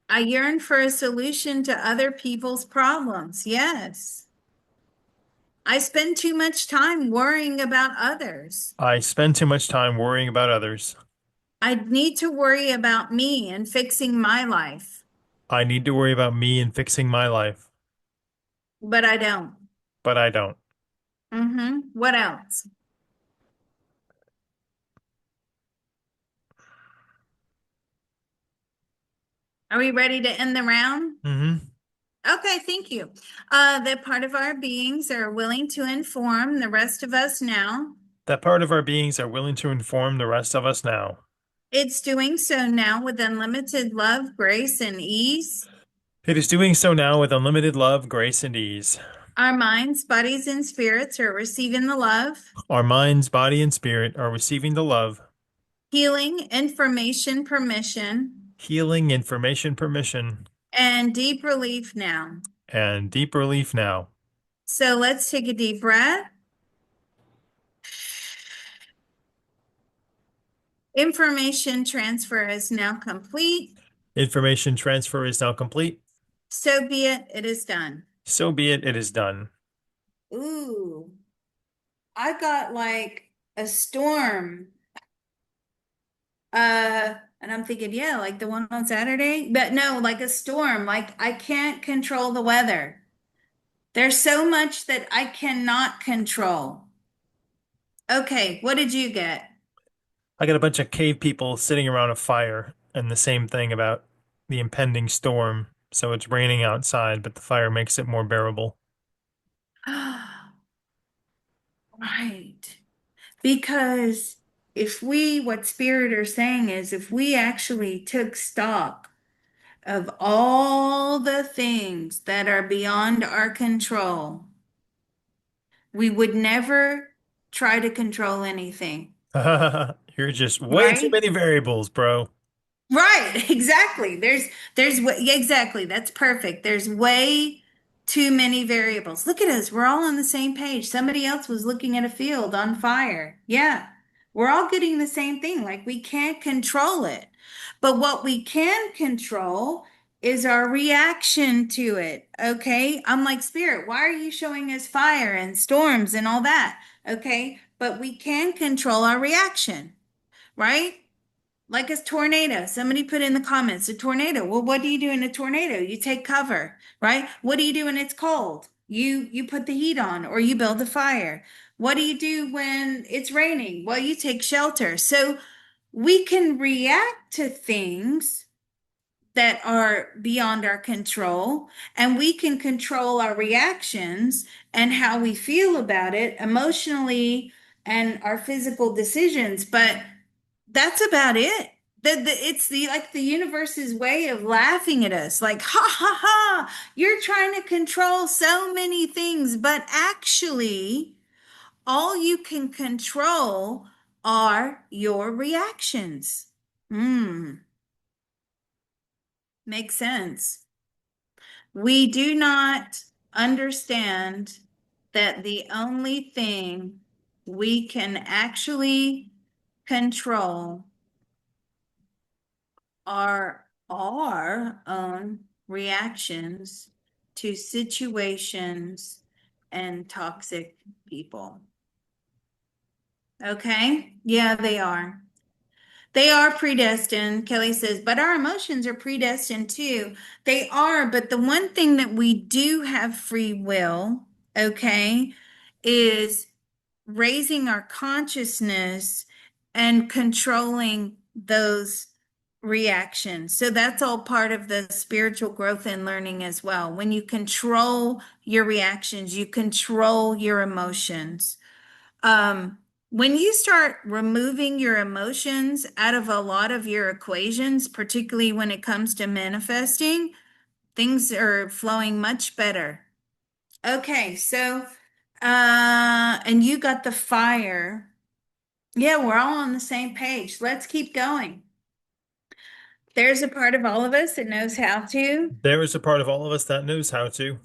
I yearn for a solution to other people's problems. Yes. I spend too much time worrying about others. I spend too much time worrying about others. I need to worry about me and fixing my life, I need to worry about me and fixing my life, but I don't. but I don't. What else? Are we ready to end the round? hmm Okay, thank you. That part of our beings are willing to inform the rest of us now. That part of our beings are willing to inform the rest of us now. It's doing so now with unlimited love, grace, and ease. It is doing so now with unlimited love, grace, and ease. Our minds, bodies, and spirits are receiving the love, Our minds, body, and spirit are receiving the love, healing, information, permission, healing, information, permission, and deep relief now. and deep relief now. So let's take a deep breath. Information transfer is now complete. Information transfer is now complete. So be it, it is done. So be it, it is done. Ooh, I got like a storm. And I'm thinking, yeah, like the one on Saturday, but no, like a storm. Like I can't control the weather. There's so much that I cannot control. Okay, what did you get? I got a bunch of cave people sitting around a fire, and the same thing about the impending storm. So it's raining outside, but the fire makes it more bearable. Right. Because what Spirit are saying is, if we actually took stock of all the things that are beyond our control, we would never try to control anything, You're just way too right? many variables, bro. Right, exactly. Yeah, exactly. That's perfect. There's way too many variables. Look at us. We're all on the same page. Somebody else was looking at a field on fire. Yeah. We're all getting the same thing. Like we can't control it. But what we can control is our reaction to it. Okay? I'm like, Spirit, why are you showing us fire and storms and all that? Okay? But we can control our reaction, right? Like a tornado. Somebody put in the comments, a tornado. Well, what do you do in a tornado? You take cover, right? What do you do when it's cold? You put the heat on or you build a fire. What do you do when it's raining? Well, you take shelter. So we can react to things that are beyond our control, and we can control our reactions and how we feel about it emotionally and our physical decisions. But that's about it. It's the like the universe's way of laughing at us, like, ha ha ha, you're trying to control so many things, but actually, all you can control are your reactions. Makes sense. We do not understand that the only thing we can actually control are our own reactions to situations and toxic people. Okay? Yeah, they are. They are predestined, Kelly says, but our emotions are predestined too. They are, but the one thing that we do have free will, okay, is raising our consciousness and controlling those reactions. So that's all part of the spiritual growth and learning as well. When you control your reactions, you control your emotions. Um, when you start removing your emotions out of a lot of your equations, particularly when it comes to manifesting, things are flowing much better. Okay, so and you got the fire. Yeah, we're all on the same page. Let's keep going. There's a part of all of us that knows how to There is a part of all of us that knows how to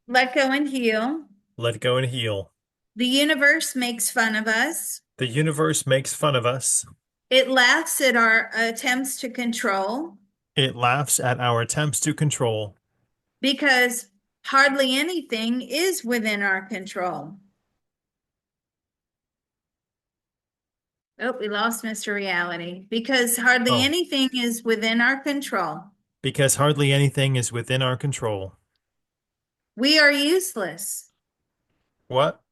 let go and heal. let go and heal. The universe makes fun of us. The universe makes fun of us. It laughs at our attempts to control It laughs at our attempts to control because hardly anything is within our control. Oh, we lost Mr. Reality because hardly Oh, anything is within our control. because hardly anything is within our control. We are useless. What?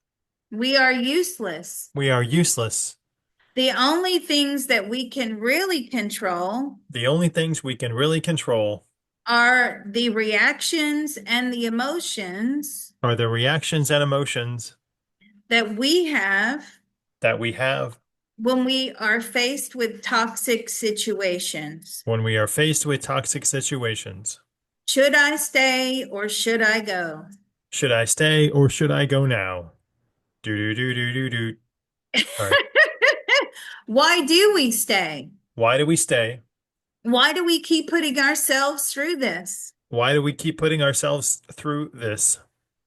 We are useless. We are useless. The only things that we can really control The only things we can really control are the reactions and the emotions are the reactions and emotions that we have that we have when we are faced with toxic situations. when we are faced with toxic situations. Should I stay or should I go? Should I stay or should I go now? Do do do do do do. Sorry. Why do we stay? Why do we stay? Why do we keep putting ourselves through this? Why do we keep putting ourselves through this?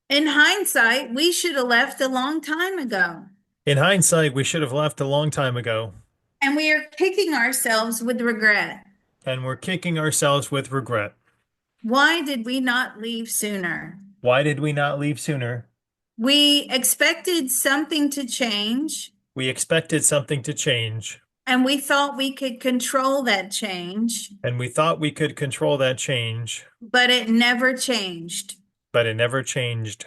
In hindsight, we should have left a long time ago. In hindsight, we should have left a long time ago, And we are kicking ourselves with regret. and we're kicking ourselves with regret. Why did we not leave sooner? Why did we not leave sooner? We expected something to change, We expected something to change, and we thought we could control that change, and we thought we could control that change, but it never changed. but it never changed,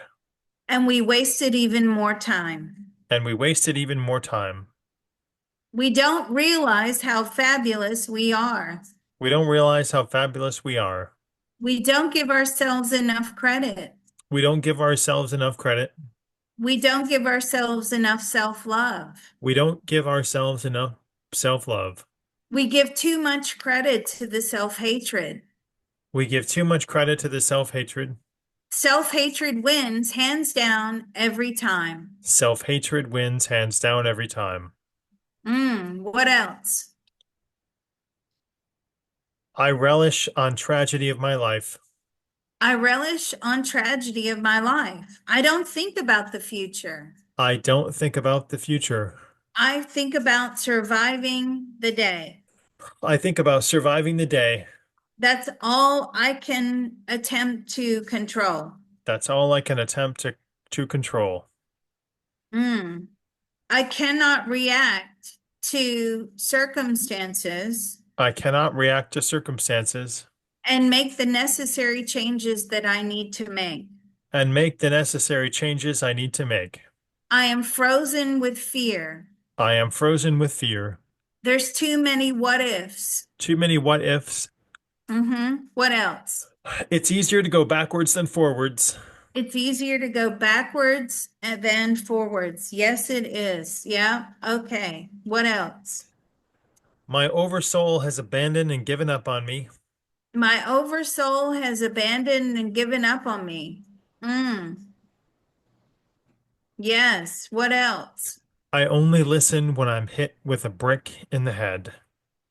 And we wasted even more time. and we wasted even more time. We don't realize how fabulous we are. We don't realize how fabulous we are. We don't give ourselves enough credit. We don't give ourselves enough credit. We don't give ourselves enough self-love. We don't give ourselves enough self-love. We give too much credit to the self-hatred. We give too much credit to the self-hatred. Self-hatred wins hands down every time. Self-hatred wins hands down every time. What else? I relish on tragedy of my life. I relish on tragedy of my life. I don't think about the future. I don't think about the future. I think about surviving the day. I think about surviving the day. That's all I can attempt to control. That's all I can attempt to control. I cannot react to circumstances I cannot react to circumstances and make the necessary changes that I need to make. and make the necessary changes I need to make. I am frozen with fear. I am frozen with fear. There's too many what ifs. Too many what ifs. What else? It's easier to go backwards than forwards. It's easier to go backwards and then forwards. Yes, it is. Yeah. Okay. What else? My oversoul has abandoned and given up on me. My oversoul has abandoned and given up on me. Mm, yes. What else? I only listen when I'm hit with a brick in the head.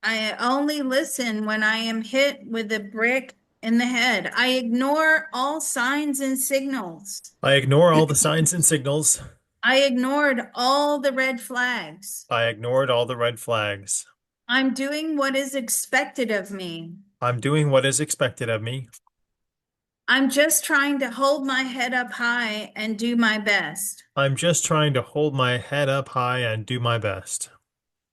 I only listen when I am hit with a brick in the head. I ignore all signs and signals. I ignore all the signs and signals. I ignored all the red flags. I ignored all the red flags. I'm doing what is expected of me. I'm doing what is expected of me. I'm just trying to hold my head up high and do my best. I'm just trying to hold my head up high and do my best.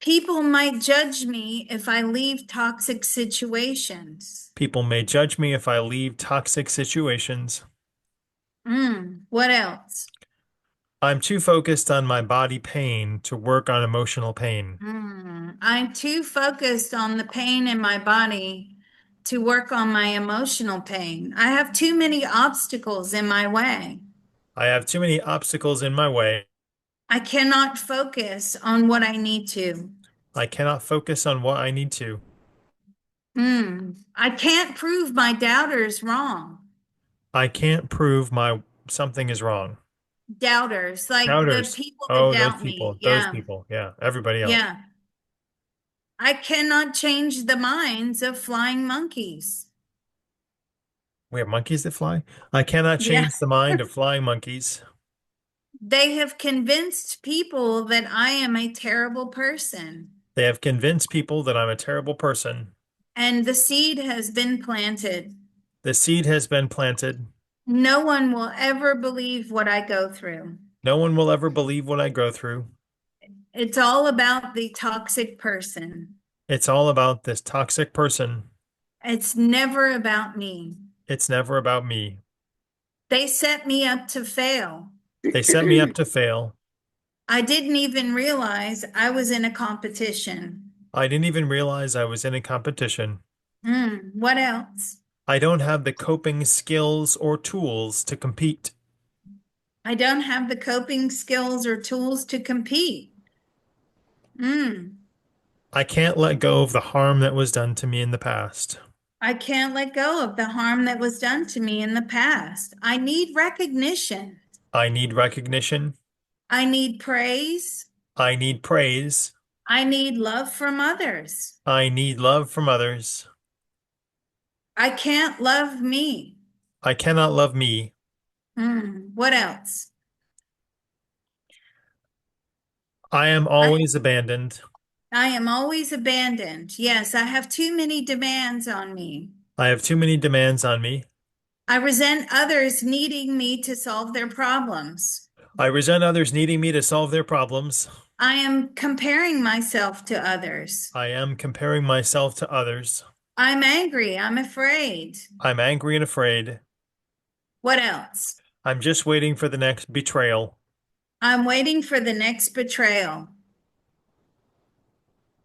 People might judge me if I leave toxic situations. People may judge me if I leave toxic situations. What else? I'm too focused on my body pain to work on emotional pain. I'm too focused on the pain in my body to work on my emotional pain. I have too many obstacles in my way. I have too many obstacles in my way. I cannot focus on what I need to. I cannot focus on what I need to. I can't prove my doubters wrong. I can't prove my something is wrong. Doubters, like the Doubters. people that Oh, those doubt me. people. Those Yeah. people. Yeah. Everybody else. Yeah. I cannot change the minds of flying monkeys. We have monkeys that fly. I cannot Yeah. change the mind of flying monkeys. They have convinced people that I am a terrible person, They have convinced people that I'm a terrible person. and the seed has been planted. The seed has been planted. No one will ever believe what I go through. No one will ever believe what I go through. It's all about the toxic person. It's all about this toxic person. It's never about me. It's never about me. They set me up to fail. They set me up to fail. I didn't even realize I was in a competition. I didn't even realize I was in a competition. What else? I don't have the coping skills or tools to compete. I don't have the coping skills or tools to compete. I can't let go of the harm that was done to me in the past. I can't let go of the harm that was done to me in the past. I need recognition. I need recognition. I need praise. I need praise. I need love from others. I need love from others. I can't love me. I cannot love me. What else? I am I, always abandoned. I am always abandoned. Yes, I have too many demands on me. I have too many demands on me. I resent others needing me to solve their problems. I resent others needing me to solve their problems. I am comparing myself to others. I am comparing myself to others. I'm angry. I'm afraid. I'm angry and afraid. What else? I'm just waiting for the next betrayal. I'm waiting for the next betrayal.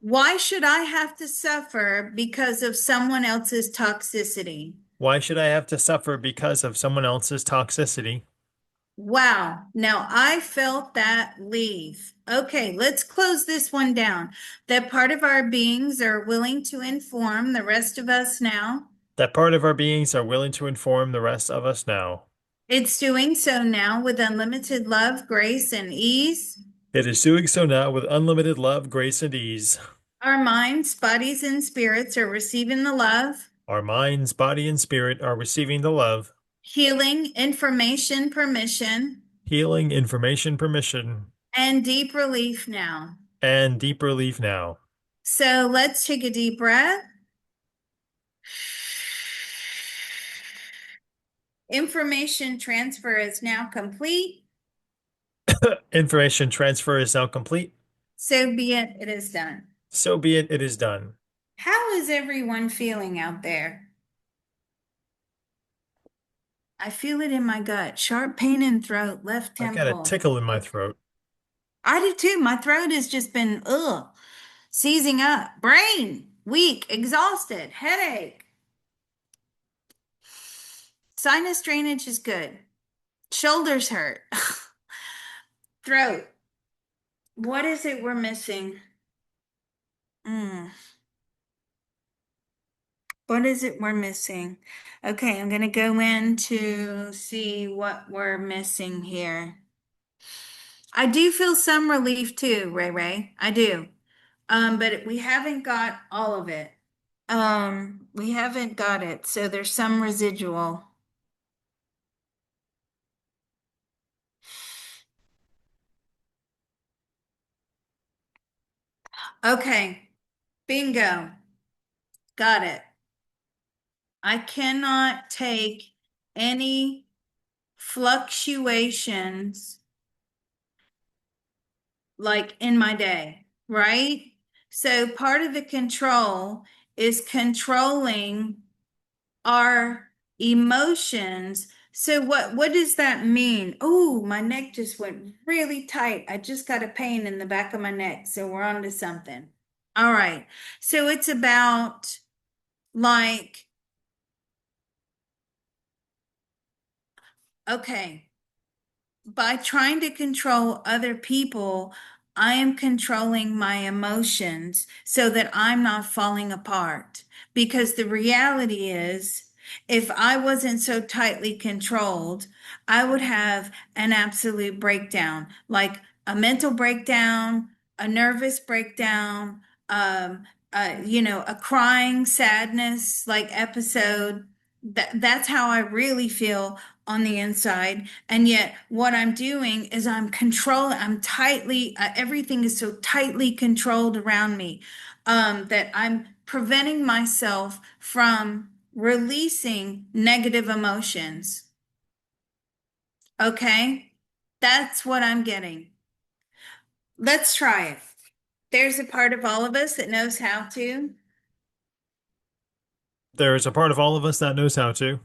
Why should I have to suffer because of someone else's toxicity? Why should I have to suffer because of someone else's toxicity? Wow. Now I felt that leave. Okay, let's close this one down. That part of our beings are willing to inform the rest of us now. That part of our beings are willing to inform the rest of us now. It's doing so now with unlimited love, grace, and ease. It is doing so now with unlimited love, grace, and ease. Our minds, bodies, and spirits are receiving the love, Our minds, body, and spirit are receiving the love, healing, information, permission, healing, information, permission, and deep relief now. and deep relief now. So let's take a deep breath. Information transfer is now complete. Information transfer is now complete. So be it, it is done. So be it, it is done. How is everyone feeling out there? I feel it in my gut. Sharp pain in throat, left I got a temple. tickle in my Okay. throat. I do too. My throat has just been, seizing up. Brain, weak, exhausted, headache. Sinus drainage is good. Shoulders hurt. Throat. What is it we're missing? Mm. What is it we're missing? Okay, I'm gonna go in to see what we're missing here. I do feel some relief too, Ray Ray. I do. But we haven't got all of it. We haven't got it, so there's some residual. Okay, bingo. Got it. I cannot take any fluctuations like in my day, right? So part of the control is controlling our emotions. So what does that mean? Oh, my neck just went really tight. I just got a pain in the back of my neck. So we're on to something. All right. So it's about like, okay, by trying to control other people, I am controlling my emotions so that I'm not falling apart. Because the reality is, if I wasn't so tightly controlled, I would have an absolute breakdown, like a mental breakdown, a nervous breakdown, um, a crying sadness like episode. That's how I really feel on the inside. And yet, what I'm doing is I'm tightly, everything is so tightly controlled around me that I'm preventing myself from releasing negative emotions. Okay? That's what I'm getting. Let's try it. There's a part of all of us that knows how to There is a part of all of us that knows how to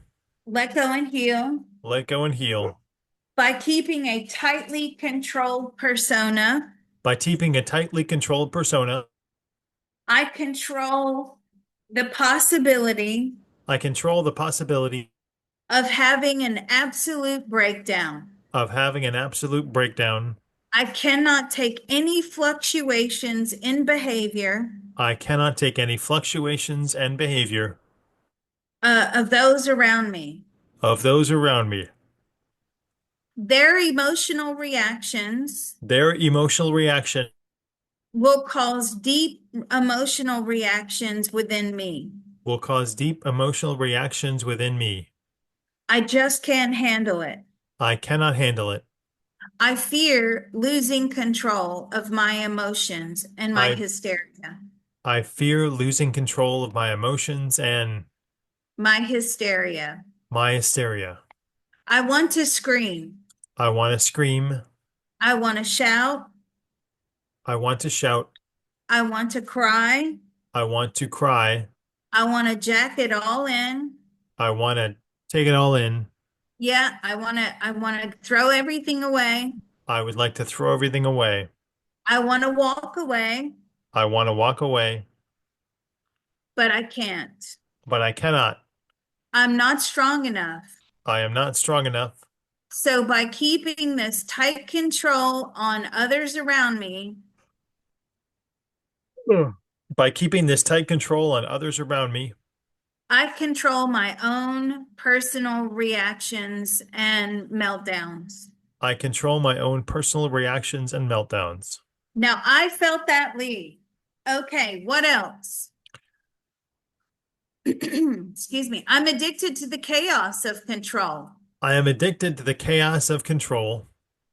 let go and heal let go and heal by keeping a tightly controlled persona. by keeping a tightly controlled persona. I control the possibility I control the possibility of having an absolute breakdown. of having an absolute breakdown. I cannot take any fluctuations in behavior I cannot take any fluctuations and behavior of those around me. of those around me. Their emotional reactions Their emotional reaction will cause deep emotional reactions within me. will cause deep emotional reactions within me. I just can't handle it. I cannot handle it. I fear losing control of my emotions and my I hysteria. I fear losing control of my emotions and My hysteria. my hysteria. I want to scream. I want to scream. I want to shout. I want to shout. I want to cry. I want to cry. I want to jack it all in. I want to take it all in. Yeah, I want to throw everything away. I would like to throw everything away. I want to walk away, I want to walk away, but I can't. but I cannot. I'm not strong enough. I am not strong enough. So by keeping this tight control on others around me, Ugh. By keeping this tight control on others around me, I control my own personal reactions and meltdowns. I control my own personal reactions and meltdowns. Now I felt that lead. Okay, what else? Excuse me. I'm addicted to the chaos of control. I am addicted to the chaos of control.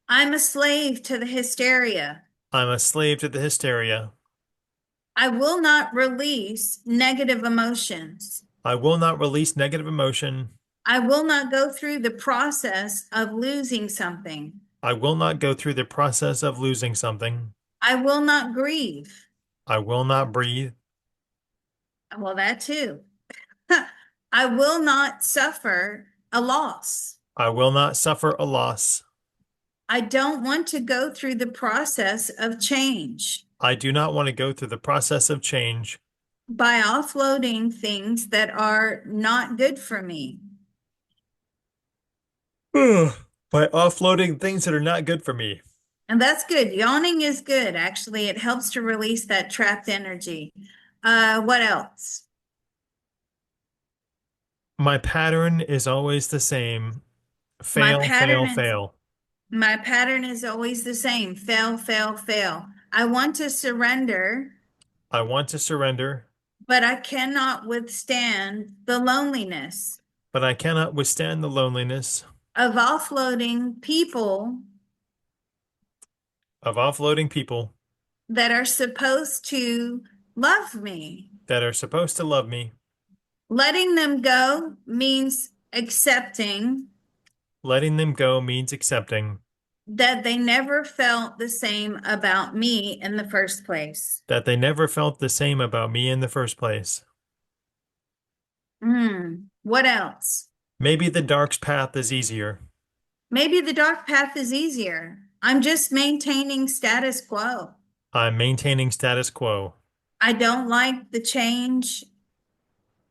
I'm a slave to the hysteria. I'm a slave to the hysteria. I will not release negative emotions. I will not release negative emotion. I will not go through the process of losing something. I will not go through the process of losing something. I will not grieve. I will not breathe. Well, that too. I will not suffer a loss. I will not suffer a loss. I don't want to go through the process of change I do not want to go through the process of change by offloading things that are not good for me. by offloading things that are not good for me. And that's good. Yawning is good. Actually, it helps to release that trapped energy. What else? My pattern is always the same. My Fail, pattern fail, is fail. my pattern is always the same. Fail, fail, fail. I want to surrender, I want to surrender, but I cannot withstand the loneliness but I cannot withstand the loneliness of offloading people of offloading people that are supposed to love me. that are supposed to love me. Letting them go means accepting Letting them go means accepting that they never felt the same about me in the first place. that they never felt the same about me in the first place. What else? Maybe the dark path is easier. Maybe the dark path is easier. I'm just maintaining status quo. I'm maintaining status quo. I don't like the change.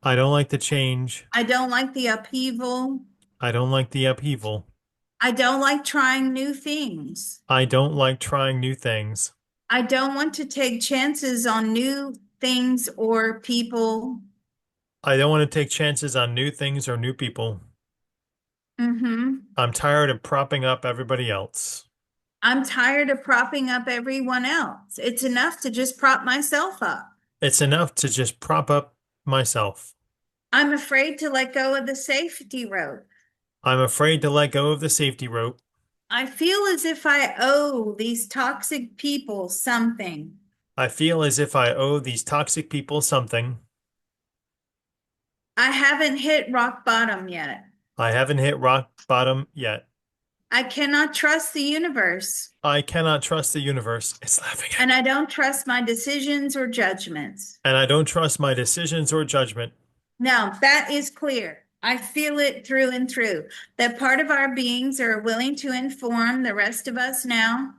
I don't like the change. I don't like the upheaval. I don't like the upheaval. I don't like trying new things. I don't like trying new things. I don't want to take chances on new things or people. I don't want to take chances on new things or new people. hmm I'm tired of propping up everybody else. I'm tired of propping up everyone else. It's enough to just prop myself up. It's enough to just prop up myself. I'm afraid to let go of the safety rope. I'm afraid to let go of the safety rope. I feel as if I owe these toxic people something. I feel as if I owe these toxic people something. I haven't hit rock bottom yet. I haven't hit rock bottom yet. I cannot trust the universe, I cannot trust the universe. It's laughing at and me. I don't trust my decisions or judgments. And I don't trust my decisions or judgment. Now, that is clear. I feel it through and through that part of our beings are willing to inform the rest of us now.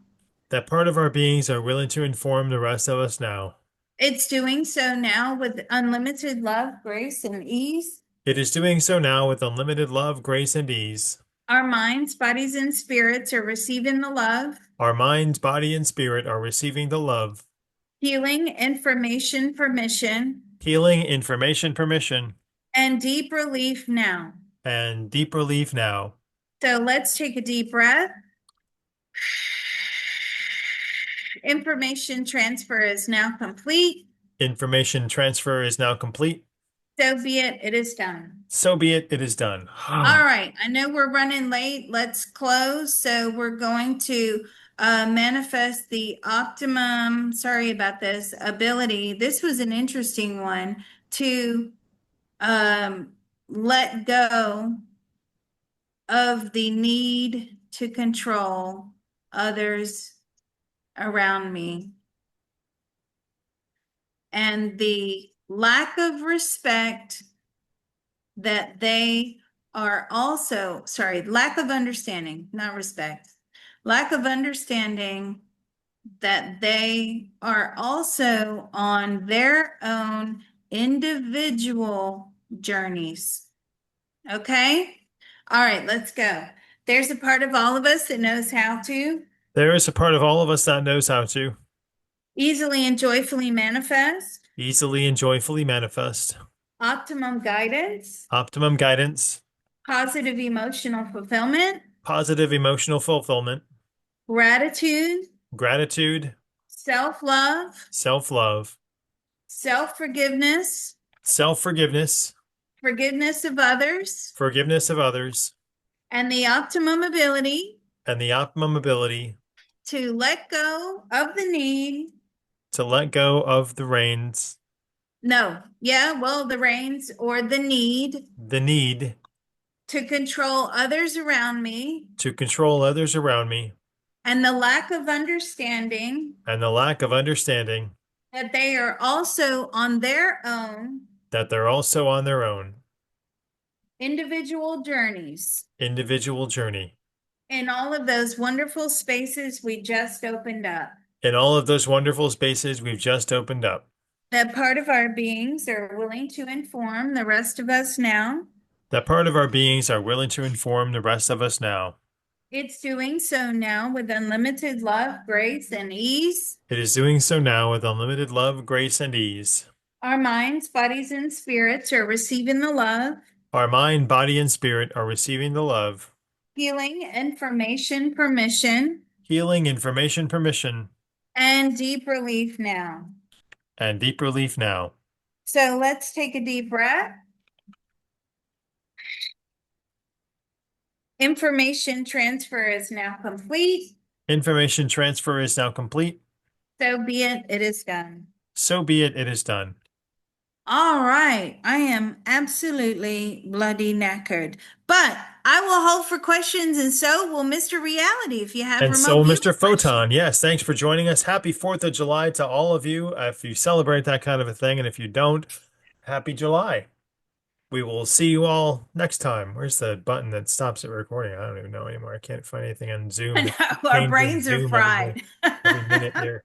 That part of our beings are willing to inform the rest of us now. It's doing so now with unlimited love, grace, and ease. It is doing so now with unlimited love, grace, and ease. Our minds, bodies, and spirits are receiving the love, Our mind, body, and spirit are receiving the love, healing, information, permission, healing, information, permission, and deep relief now. and deep relief now. So let's take a deep breath. Information transfer is now complete. Information transfer is now complete. So be it, it is done. So be it, it is done. All right, I know we're running late. Let's close. So we're going to manifest the optimum, sorry about this, ability. This was an interesting one to let go of the need to control others around me and the lack of respect that they are also, sorry, lack of understanding, not respect, lack of understanding that they are also on their own individual journeys. Okay? All right, let's go. There's a part of all of us that knows how to There is a part of all of us that knows how to easily and joyfully manifest, easily and joyfully manifest optimum guidance, optimum guidance, positive emotional fulfillment, positive emotional fulfillment, gratitude, gratitude, self-love, self-love, self-forgiveness, self-forgiveness, forgiveness of others, forgiveness of others, and the optimum ability and the optimum ability to let go of the need. to let go of the reins, No, yeah, well, the reins or the need the need to control others around me, to control others around me, and the lack of understanding and the lack of understanding that they are also on their own that they're also on their own individual journeys individual journey in all of those wonderful spaces we just opened up. in all of those wonderful spaces we've just opened up. That part of our beings are willing to inform the rest of us now. That part of our beings are willing to inform the rest of us now. It's doing so now with unlimited love, grace, and ease. It is doing so now with unlimited love, grace, and ease. Our minds, bodies, and spirits are receiving the love, Our mind, body, and spirit are receiving the love, healing, information, permission, healing, information, permission, and deep relief now. and deep relief now. So let's take a deep breath. Information transfer is now complete. Information transfer is now complete. So be it, it is done. So be it, it is done. All right. I am absolutely bloody knackered, but I will hold for questions, and so will Mr. Reality if you have And so, remote viewing Mr. questions. Photon, yes, thanks for joining us. Happy 4th of July to all of you. If you celebrate that kind of a thing, and if you don't, happy July. We will see you all next time. Where's the button that stops it recording? I don't even know anymore. I can't find anything on Zoom. I They keep know our changing brains are Zoom fried. every minute here.